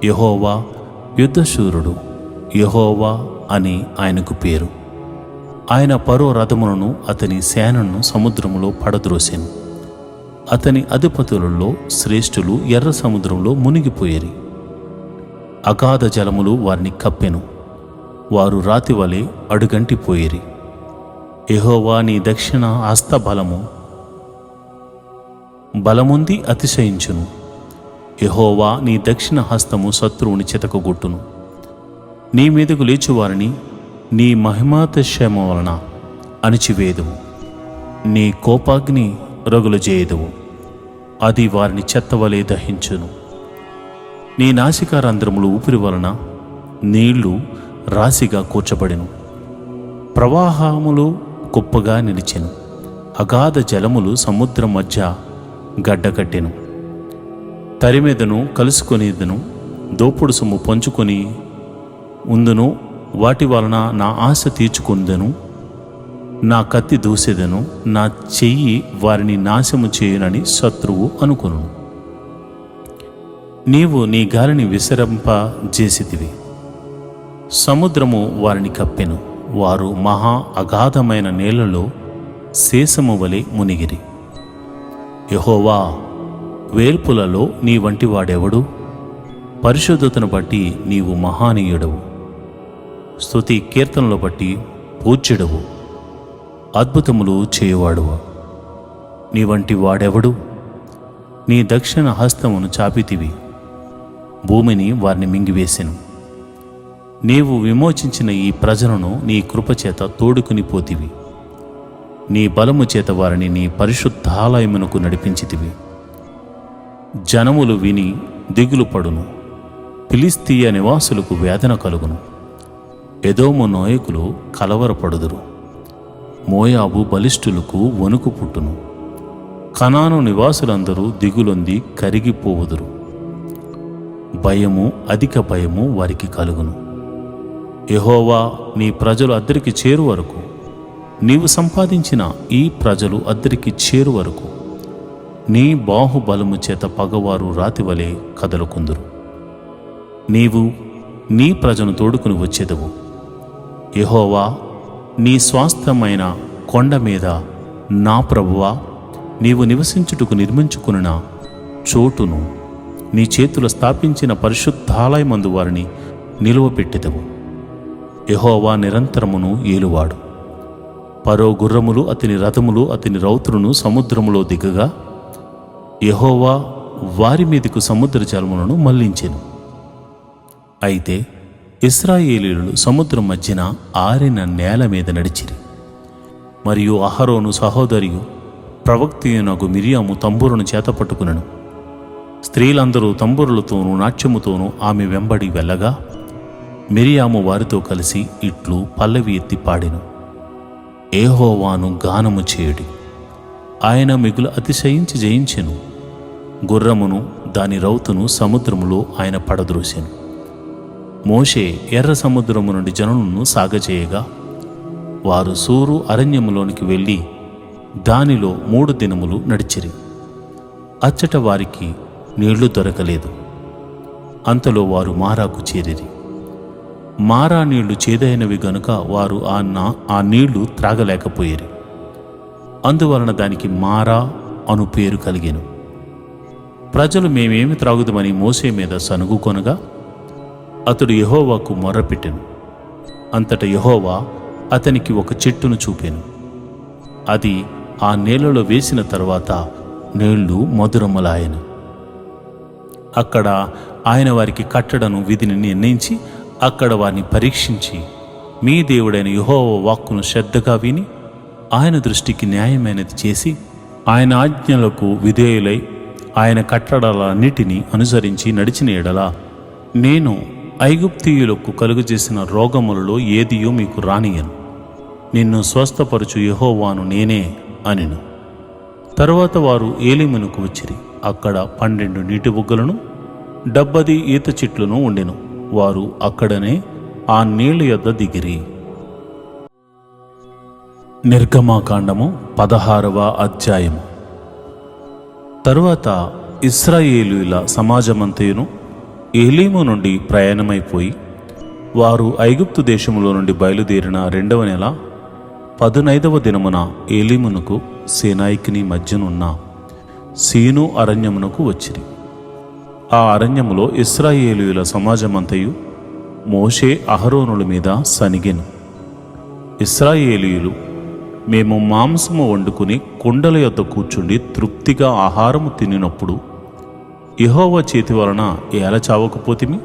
యెహోవా యుద్ధశూరుడు, యెహోవా అని ఆయనకు పేరు. ఆయన పరో రథములను, అతని సేనను సముద్రములో పడద్రోసెను. అతని అధిపతులలో శ్రేష్ఠులు ఎర్ర సముద్రంలో మునిగిపోయేరి. అగాధ జలములు వారిని కప్పెను. వారు రాతి వలె అడుగంటిపోయేరి. యెహోవా నీ దక్షిణ హస్తబలము బలముంది అతిశయించును. యెహోవా నీ దక్షిణ హస్తము శత్రువుని చితకగొట్టును. నీ మీదకు లేచువారిని నీ మహిమాతిశయము వలన అణిచివేదువు. నీ కోపాగ్ని రగులు చేయదువు, అది వారిని చెత్తవలే దహించును. నీ నాసికారంధ్రములు ఊపిరి వలన నీళ్లు రాశిగా కూర్చబడెను. ప్రవాహములు కుప్పగా నిలిచెను. అగాధ జలములు సముద్రం మధ్య గడ్డకట్టెను. తరిమెదను కలుసుకొనేదను, దోపుడు సొమ్ము పంచుకొని ఉందును. వాటి వలన నా ఆశ తీర్చుకుందెను. నా కత్తి దూసెదను, నా చెయ్యి వారిని నాశము చేయునని శత్రువు అనుకొను. నీవు నీ గాలిని విసరింపజేసితివి. సముద్రము వారిని కప్పెను. వారు మహా అగాధమైన నీళ్లలో శేషము వలె మునిగిరి. యెహోవా, వేల్పులలో నీ వంటి వాడెవడు? పరిశుద్ధతను బట్టి నీవు మహానీయుడవు. స్తుతి కీర్తనలు బట్టి పూజ్యుడవు. అద్భుతములు చేయువాడువు. నీ వంటి వాడెవడు? నీ దక్షిణ హస్తమును చాపితివి, భూమిని వారిని మింగివేసెను. నీవు విమోచించిన ఈ ప్రజలను నీ కృపచేత తోడుకుని పోతివి. నీ బలము చేత వారిని నీ పరిశుద్ధాలయమునకు నడిపించితివి. జనములు విని దిగులు పడును. ఫిలిష్తీయ నివాసులకు వేదన కలుగును. ఎదోము నాయకులు కలవరపడుదురు. మోయాబు బలిష్ఠులకు వణుకు పుట్టును. కనాను నివాసులందరూ దిగులొంది కరిగిపోవుదురు. భయము, అధిక భయము వారికి కలుగును. యెహోవా, నీ ప్రజలు అద్దరికి చేరు వరకు, నీవు సంపాదించిన ఈ ప్రజలు అద్దరికి చేరు వరకు నీ బాహుబలము చేత పగవారు రాతివలే కదలుకుందురు. నీవు నీ ప్రజను తోడుకుని వచ్చేదవు. యెహోవా, నీ స్వాస్థ్యమైన కొండ మీద నా ప్రభువా, నీవు నివసించుటకు నిర్మించుకున్న చోటును నీ చేతులు స్థాపించిన పరిశుద్ధాలయమందు వారిని నిలువపెట్టెదవు. యెహోవా నిరంతరమును ఏలువాడు. పరో గుర్రములు, అతని రథములు, అతని రౌతులను సముద్రములో దిగగా యెహోవా వారి మీదకు సముద్ర జలములను మళ్లించెను. అయితే ఇశ్రాయేలీయులు సముద్రం మధ్యన ఆరిన నేల మీద నడిచిరి. మరియు అహరోను సహోదరియు ప్రవక్తయనగు మిరియాము తంబురును చేతపట్టుకునెను. స్త్రీలందరూ తంబురులతోనూ నాట్యముతోనూ ఆమె వెంబడి వెళ్ళగా మిరియాము వారితో కలిసి ఇట్లు పల్లవి ఎత్తి పాడెను. యెహోవాను గానము చేయుడి, ఆయన మిగులు అతిశయించి జయించెను. గుర్రమును దాని రౌతును సముద్రములో ఆయన పడద్రోసెను. మోషే ఎర్ర సముద్రము నుండి జనులను సాగచేయగా వారు సూరు అరణ్యములోనికి వెళ్ళి దానిలో 3 దినములు నడిచిరి. అచ్చట వారికి నీళ్లు దొరకలేదు. అంతలో వారు మారాకు చేరిరి. మారా నీళ్లు చేదైనవి గనుక వారు ఆ నీళ్లు త్రాగలేకపోయేరి. అందువలన దానికి మారా అను పేరు కలిగెను. ప్రజలు మేమేమి త్రాగుదమని మోసే మీద సనుగుకొనగా అతడు యెహోవాకు మొర్రపెట్టెను. అంతట యెహోవా అతనికి ఒక చెట్టును చూపెను. అది ఆ నీళ్లలో వేసిన తరువాత నీళ్లు మధురములాయెను. అక్కడ ఆయన వారికి కట్టడను విధిని నిర్ణయించి అక్కడ వారిని పరీక్షించి మీ దేవుడైన యెహోవా వాక్కును శ్రద్ధగా విని ఆయన దృష్టికి న్యాయమైనది చేసి ఆయన ఆజ్ఞలకు విధేయులై ఆయన కట్టడలన్నిటినీ అనుసరించి నడిచిన ఎడల నేను ఐగుప్తీయులకు కలుగజేసిన రోగములలో ఏదియో మీకు రానియను. నిన్ను స్వస్థపరచు యెహోవాను నేనే అనెను. తరువాత వారు ఏలీమునకు వచ్చిరి. అక్కడ 12 నీటి బుగ్గలను 70 ఈత చెట్లను ఉండెను. వారు అక్కడనే ఆ నీళ్ల యొద్ద దిగిరి. నిర్గమాకాండము 16వ అధ్యాయము. తరువాత ఇశ్రాయేలీయుల సమాజమంతయును ఏలీము నుండి ప్రయాణమైపోయి వారు ఐగుప్తు దేశములో నుండి బయలుదేరిన 2వ నెల 15వ దినమున ఏలీమునకు సేనాయికిని మధ్యనున్న సీను అరణ్యమునకు వచ్చిరి. ఆ అరణ్యములో ఇశ్రాయేలీయుల సమాజమంతయు మోషే అహరోనుల మీద సనిగెను. ఇశ్రాయేలీయులు మేము మాంసము వండుకుని కుండల యొద్ద కూర్చుండి తృప్తిగా ఆహారము తినినప్పుడు యెహోవా చేతి వలన ఏల చావకపోతిమి?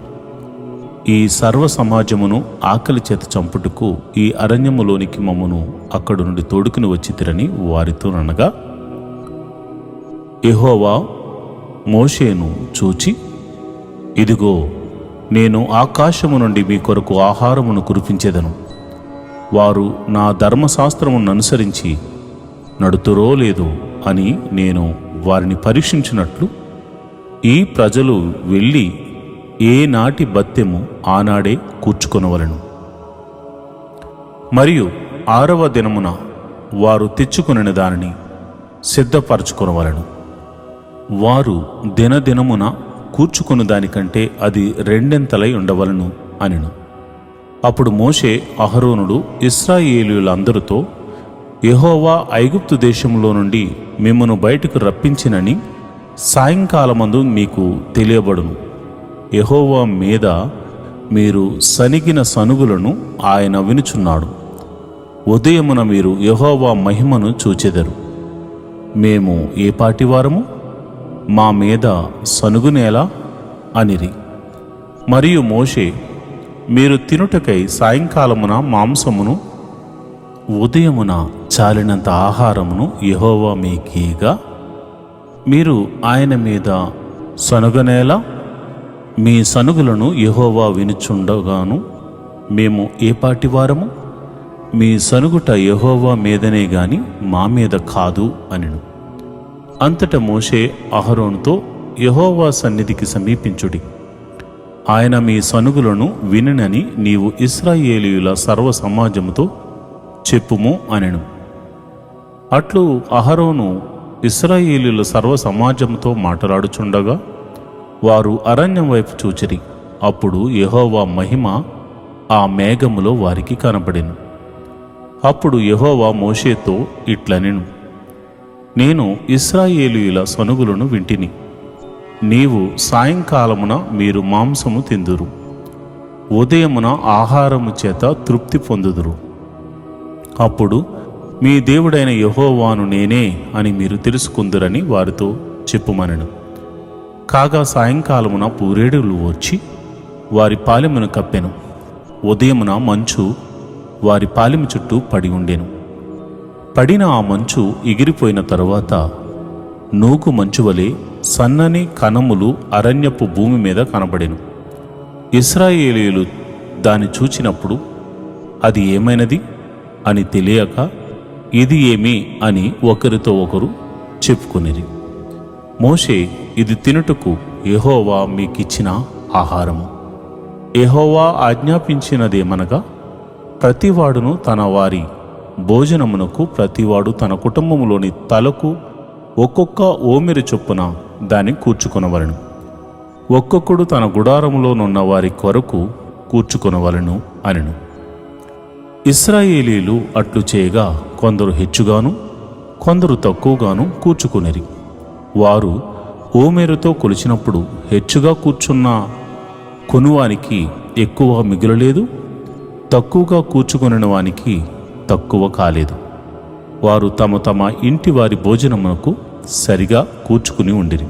ఈ సర్వ సమాజమును ఆకలి చేత చంపుటకు ఈ అరణ్యములోనికి మమ్మను అక్కడి నుండి తోడుకుని వచ్చితిరని వారితో అనగా యెహోవా మోషేను చూచి, ఇదిగో నేను ఆకాశము నుండి మీ కొరకు ఆహారమును కురిపించెదను. వారు నా ధర్మశాస్త్రమును అనుసరించి నడుతురో లేదో అని నేను వారిని పరీక్షించినట్లు ఈ ప్రజలు వెళ్ళి ఏ నాటి బత్తెము ఆనాడే కూర్చుకొనవలెను. మరియు 6వ దినమున వారు తెచ్చుకొనిన దానిని సిద్ధపరచుకొనవలెను. వారు దినదినమున కూర్చుకొను దానికంటే అది 2 ఉండవలను అనెను. అప్పుడు మోషే అహరోనుడు ఇశ్రాయేలీయులందరితో, యెహోవా ఐగుప్తు దేశంలో నుండి మిమ్మను బయటకు రప్పించినని సాయంకాలమందు మీకు తెలియబడును. యెహోవా మీద మీరు సనిగిన సనుగులను ఆయన వినుచున్నాడు. ఉదయమున మీరు యెహోవా మహిమను చూచెదరు. మేము ఏ పాటివారము? మా మీద సనుగునేలా అనిరి. మరియు మోషే, మీరు తినుటకై సాయంకాలమున మాంసమును ఉదయమున చాలినంత ఆహారమును యెహోవా మీకీగా మీరు ఆయన మీద సనుగనేలా? మీ సనుగులను యెహోవా వినుచుండగాను మేము ఏ పాటివారము? మీ సనుగుట యెహోవా మీదనే గాని మా మీద కాదు అనెను. అంతట మోషే అహరోనుతో, యెహోవా సన్నిధికి సమీపించుడి, ఆయన మీ సనుగులను వినునని నీవు ఇశ్రాయేలీయుల సర్వ సమాజముతో చెప్పుము అనెను. అట్లు అహరోను ఇశ్రాయేలీయుల సర్వ సమాజంతో మాట్లాడుచుండగా వారు అరణ్యం వైపు చూచిరి. అప్పుడు యెహోవా మహిమ ఆ మేఘములో వారికి కనబడెను. అప్పుడు యెహోవా మోషేతో ఇట్లనెను, నేను ఇశ్రాయేలీయుల సనుగులను వింటిని. నీవు సాయంకాలమున మీరు మాంసము తిందురు, ఉదయమున ఆహారము చేత తృప్తి పొందుదురు. అప్పుడు మీ దేవుడైన యెహోవాను నేనే అని మీరు తెలుసుకుందురని వారితో చెప్పుమనెను. కాగా సాయంకాలమున పూరేడులు వచ్చి వారి పాలెమును కప్పెను. ఉదయమున మంచు వారి పాలెము చుట్టూ పడి ఉండెను. పడిన ఆ మంచు ఎగిరిపోయిన తరువాత నూగు మంచువలే సన్నని కణములు అరణ్యపు భూమి మీద కనబడెను. ఇశ్రాయేలీయులు దాన్ని చూచినప్పుడు అది ఏమైనది అని తెలియక ఇది ఏమి అని ఒకరితో ఒకరు చెప్పుకొనిరి. మోషే, ఇది తినుటకు యెహోవా మీకిచ్చిన ఆహారము. యెహోవా ఆజ్ఞాపించినదేమనగా, ప్రతివాడును తన వారి భోజనమునకు ప్రతివాడు తన కుటుంబములోని తలకు ఒక్కొక్క ఓమెరు చొప్పున దాన్ని కూర్చుకొనవలెను. ఒక్కొక్కడు తన గుడారములోనున్న వారి కొరకు కూర్చుకొనవలెను అనెను. ఇశ్రాయేలీలు అట్లు చేయగా కొందరు హెచ్చుగాను కొందరు తక్కువగాను కూర్చుకొనిరి. వారు ఓమెరుతో కొలిచినప్పుడు హెచ్చుగా కూర్చున్న కొనువానికి ఎక్కువ మిగులలేదు, తక్కువగా కూర్చుకొనిన వానికి తక్కువ కాలేదు. వారు తమ తమ ఇంటి వారి భోజనమునకు సరిగా కూర్చుకుని ఉండిరి.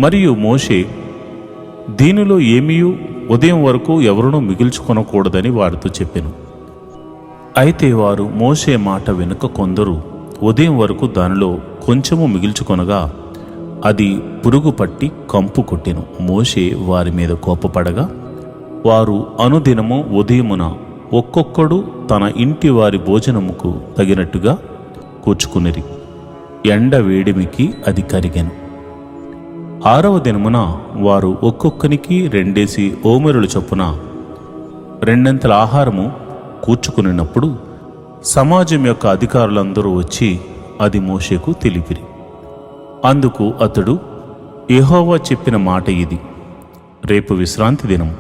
మరియు మోషే, దీనిలో ఏమీయూ ఉదయం వరకు ఎవరునూ మిగిల్చుకొనకూడదని వారితో చెప్పెను. అయితే వారు మోషే మాట వెనుక కొందరు ఉదయం వరకు దానిలో కొంచెము మిగిల్చుకొనగా అది పురుగు పట్టి కంపు కొట్టెను. మోషే వారి మీద కోపపడగా వారు అనుదినము ఉదయమున ఒక్కొక్కడు తన ఇంటి వారి భోజనముకు తగినట్టుగా కూర్చుకునిరి. ఎండ వేడిమికి అది కరిగెను. 6వ దినమున వారు ఒక్కొక్కనికి 2 ఓమెరుల చొప్పున 2 ఆహారము కూర్చుకునినప్పుడు సమాజం యొక్క అధికారులందరూ వచ్చి అది మోషేకు తెలిపిరి. అందుకు అతడు, యెహోవా చెప్పిన మాట ఇది, రేపు విశ్రాంతి దినము,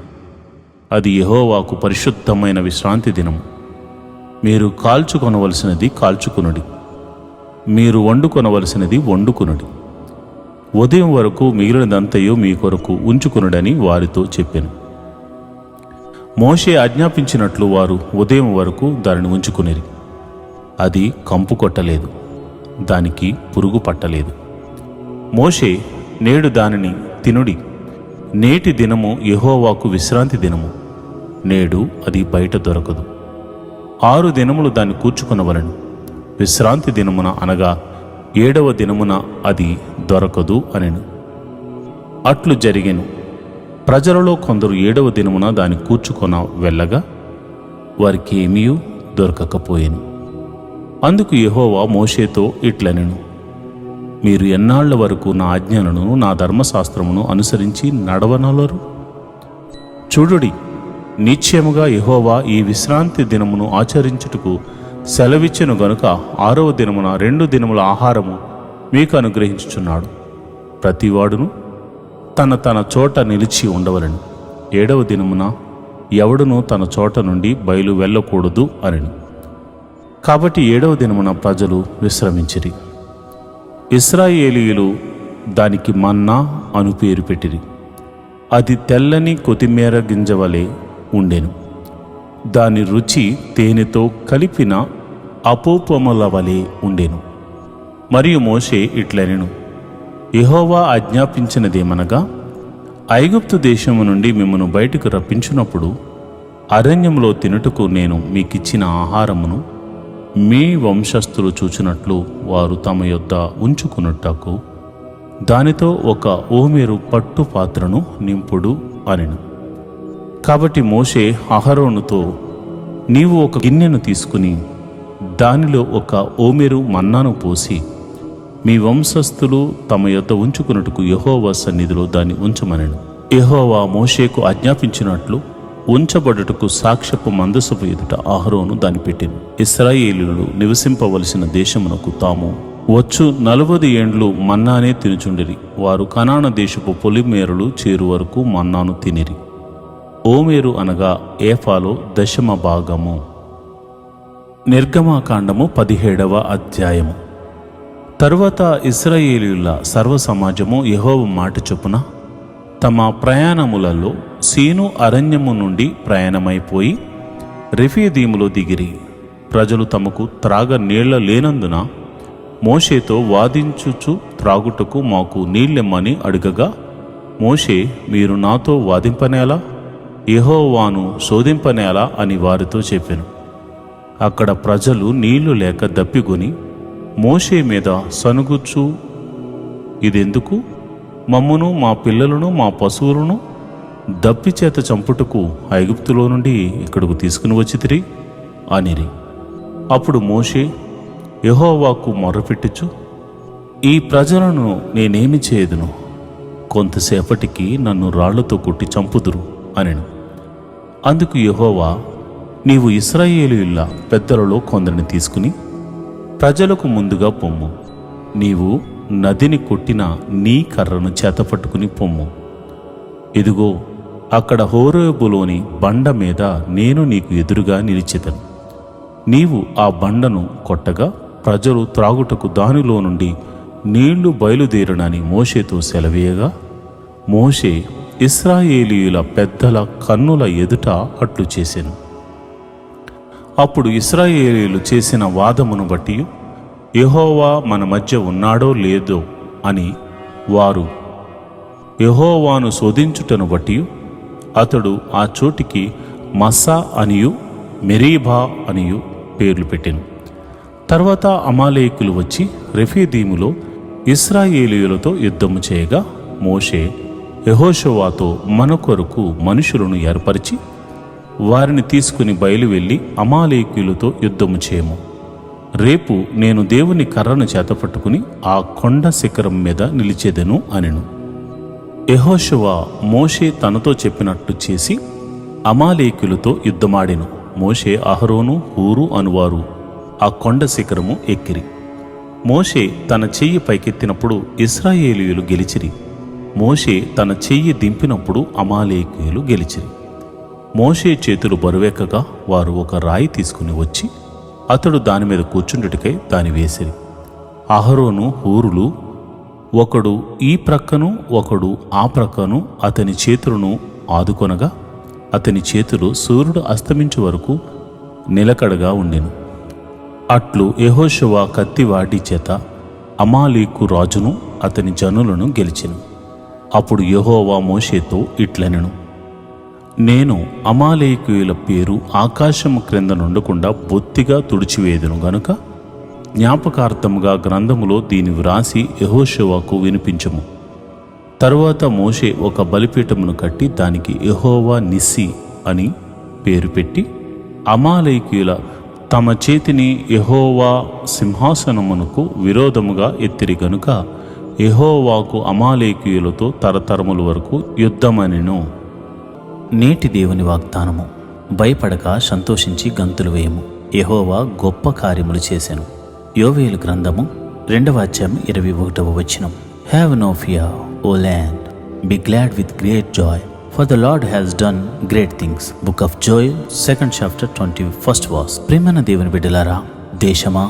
అది యెహోవాకు పరిశుద్ధమైన విశ్రాంతి దినము. మీరు కాల్చుకొనవలసినది కాల్చుకునుడి, మీరు వండుకొనవలసినది వండుకునుడి. ఉదయం వరకు మిగిలినదంతయు మీ కొరకు ఉంచుకునుడని వారితో చెప్పాను. మోషే ఆజ్ఞాపించినట్లు వారు ఉదయం వరకు దానిని ఉంచుకునిరి. అది కంపు కొట్టలేదు, దానికి పురుగు పట్టలేదు. మోషే, నేడు దానిని తినుడి, నేటి దినము యెహోవాకు విశ్రాంతి దినము, నేడు అది బయట దొరకదు. 6 దినములు దాన్ని కూర్చుకొనవలెను. విశ్రాంతి దినమున అనగా 7వ దినమున అది దొరకదు అనెను. అట్లు జరిగెను. ప్రజలలో కొందరు 7వ దినమున దాన్ని కూర్చుకొన వెళ్ళగా వారికి ఏమీ దొరకకపోయెను. అందుకు యెహోవా మోషేతో ఇట్లనెను, మీరు ఎన్నాళ్ల వరకు నా ఆజ్ఞలను నా ధర్మశాస్త్రమును అనుసరించి నడవనలరు? చూడుడి, నిశ్చయముగా యెహోవా ఈ విశ్రాంతి దినమును ఆచరించుటకు సెలవిచ్చెను గనుక 6వ దినమున 2 దినముల ఆహారము మీకు అనుగ్రహించుచున్నాడు. ప్రతివాడును తన తన చోట నిలిచి ఉండవలెను. 7వ దినమున ఎవడును తన చోట నుండి బయలు వెళ్ళకూడదు అనెను. కాబట్టి 7వ దినమున ప్రజలు విశ్రమించిరి. ఇశ్రాయేలీయులు దానికి మన్నా అను పేరు పెట్టిరి. అది తెల్లని కొత్తిమీర గింజవలే ఉండెను. దాని రుచి తేనెతో కలిపిన అపోపముల వలె ఉండెను. మరియు మోషే ఇట్లనెను, యెహోవా ఆజ్ఞాపించినదేమనగా, ఐగుప్తు దేశము నుండి మిమ్మను బయటకు రప్పించినప్పుడు అరణ్యంలో తినుటకు నేను మీకిచ్చిన ఆహారమును మీ వంశస్థులు చూచినట్లు వారు తమ యొద్ద ఉంచుకున్నట్టకు దానితో ఒక ఓమెరు పట్టు పాత్రను నింపుడు అనెను. కాబట్టి మోషే అహరోనుతో, నీవు ఒక గిన్నెను తీసుకుని దానిలో ఒక ఓమెరు మన్నాను పోసి మీ వంశస్థులు తమ యొద్ద ఉంచుకున్నట్టుకు యెహోవా సన్నిధిలో దాన్ని ఉంచమనెను. యెహోవా మోషేకు ఆజ్ఞాపించినట్లు ఉంచబడుటకు సాక్ష్యపు మందసపు ఎదుట అహరోను దాన్ని పెట్టెను. ఇశ్రాయేలీయులు నివసింపవలసిన దేశమునకు తాము వచ్చు 40 ఏండ్లు మన్నానే తినుచుండిరి. వారు కనాన దేశపు పొలిమేరలు చేరు వరకు మన్నాను తినిరి. ఓమేరు అనగా ఏఫాలో 10వ భాగము. నిర్గమాకాండము 17వ అధ్యాయము. తరువాత ఇశ్రాయేలీయుల సర్వసమాజము యెహోవా మాట చొప్పున తమ ప్రయాణములలో సీను అరణ్యము నుండి ప్రయాణమైపోయి రెఫీదీములో దిగిరి. ప్రజలు తమకు త్రాగ నీళ్ల లేనందున మోషేతో వాదించుచు త్రాగుటకు మాకు నీళ్ళెమ్మని అడుగగా, మోషే, మీరు నాతో వాదింపనేలా యెహోవాను శోధింపనేలా అని వారితో చెప్పెను. అక్కడ ప్రజలు నీళ్లు లేక దప్పిగొని మోషే మీద సనుగుచ్చు, ఇదెందుకు? మమ్మును, మా పిల్లలను, మా పశువులను దప్పి చేత చంపుటకు ఐగుప్తులో నుండి ఇక్కడకు తీసుకుని వచ్చితిరి అనిరి. అప్పుడు మోషే యెహోవాకు మొర్రపెట్టుచు, ఈ ప్రజలను నేనేమి చేయదును? కొంతసేపటికి నన్ను రాళ్లతో కొట్టి చంపుదురు అనెను. అందుకు యెహోవా, నీవు ఇశ్రాయేలీయుల పెద్దలలో కొందరిని తీసుకుని ప్రజలకు ముందుగా పొమ్ము. నీవు నదిని కొట్టిన నీ కర్రను చేతపట్టుకుని పొమ్ము. ఇదిగో, అక్కడ హోరేబులోని బండ మీద నేను నీకు ఎదురుగా నిలిచెదను. నీవు ఆ బండను కొట్టగా ప్రజలు త్రాగుటకు దానిలో నుండి నీళ్లు బయలుదేరునని మోషేతో సెలవీయగా, మోషే ఇశ్రాయేలీయుల పెద్దల కన్నుల ఎదుట అట్లు చేసెను. అప్పుడు ఇశ్రాయేలీయులు చేసిన వాదమును బట్టి యెహోవా మన మధ్య ఉన్నాడో లేదో అని వారు యెహోవాను శోధించుటను బట్టి అతడు ఆ చోటికి మస్సా అనియు మెరీబా అనియు పేర్లు పెట్టెను. తర్వాత అమాలేకులు వచ్చి రెఫీదీములో ఇశ్రాయేలీయులతో యుద్ధము చేయగా మోషే యెహోషువతో మన కొరకు మనుషులను ఏర్పరిచి వారిని తీసుకుని బయలు వెళ్ళి అమాలేకీయులతో యుద్ధము చేయము. రేపు నేను దేవుని కర్రను చేతపట్టుకుని ఆ కొండ శిఖరం మీద నిలిచేదెను అనెను. యెహోషువ మోషే తనతో చెప్పినట్టు చేసి అమాలేకీయులతో యుద్ధమాడెను. మోషే, అహరోను, హూరు అనువారు ఆ కొండ శిఖరము ఎక్కిరి. మోషే తన చెయ్యి పైకెత్తినప్పుడు ఇశ్రాయేలీయులు గెలిచిరి. మోషే తన చెయ్యి దింపినప్పుడు అమాలేకీయులు గెలిచిరి. మోషే చేతులు బరువెక్కగా వారు ఒక రాయి తీసుకుని వచ్చి అతడు దాని మీద కూర్చుండుటకై దాని వేసిరి. అహరోను, హూరులు ఒకడు ఈ ప్రక్కను ఒకడు ఆ ప్రక్కను అతని చేతులను ఆదుకొనగా అతని చేతులు సూర్యుడు అస్తమించే వరకు నిలకడగా ఉండెను. అట్లు యెహోషువ కత్తివాటి చేత అమాలేకు రాజును అతని జనులను గెలిచెను. అప్పుడు యెహోవా మోషేతో ఇట్లనెను, నేను అమాలేకీయుల పేరు ఆకాశము క్రింద నుండకుండా బొత్తిగా తుడిచివేదును గనుక జ్ఞాపకార్థముగా గ్రంథములో దీని వ్రాసి యెహోషువకు వినిపించము. తరువాత మోషే ఒక బలిపీఠమును కట్టి దానికి యెహోవా నిస్సి అని పేరు పెట్టి అమాలేకీయుల తమ చేతిని యెహోవా సింహాసనమునకు విరోధముగా ఎత్తిరి గనుక యెహోవాకు అమాలేకీయులతో తరతరముల వరకు యుద్ధమనెను. నేటి దేవుని వాగ్దానము. భయపడక సంతోషించి గంతులు వేయము, యెహోవా గొప్ప కార్యములు చేసెను. యోవేలు గ్రంథము 2వ అధ్యాయం 21వ వచనం. Have no fear, O land, be glad with great joy, for the Lord has done great things. Book of Joel 2nd chapter 21st verse. ప్రేమైన దేవుని బిడ్డలారా, దేశమా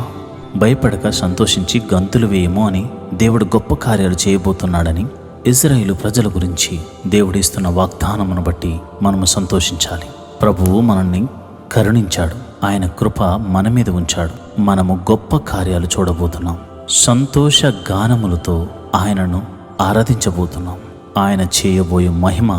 భయపడక సంతోషించి గంతులు వేయము అని దేవుడు గొప్ప కార్యాలు చేయబోతున్నాడని ఇశ్రాయేలు ప్రజల గురించి దేవుడిస్తున్న వాగ్దానమును బట్టి మనము సంతోషించాలి. ప్రభువు మనల్ని కరుణించాడు, ఆయన కృప మన మీద ఉంచాడు. మనము గొప్ప కార్యాలు చూడబోతున్నాం. సంతోష గానములతో ఆయనను ఆరాధించబోతున్నాం. ఆయన చేయబోయే మహిమ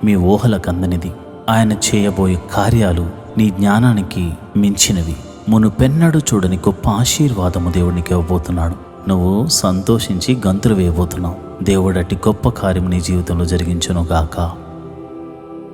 మీ ఊహలకందనిది. ఆయన చేయబోయే కార్యాలు నీ జ్ఞానానికి మించినవి. మునుపెన్నడూ చూడని గొప్ప ఆశీర్వాదము దేవునికి ఇవ్వబోతున్నాడు. నువ్వు సంతోషించి గంతులు వేయబోతున్నావు. దేవుడటి గొప్ప కార్యము నీ జీవితంలో జరిగించును గాక.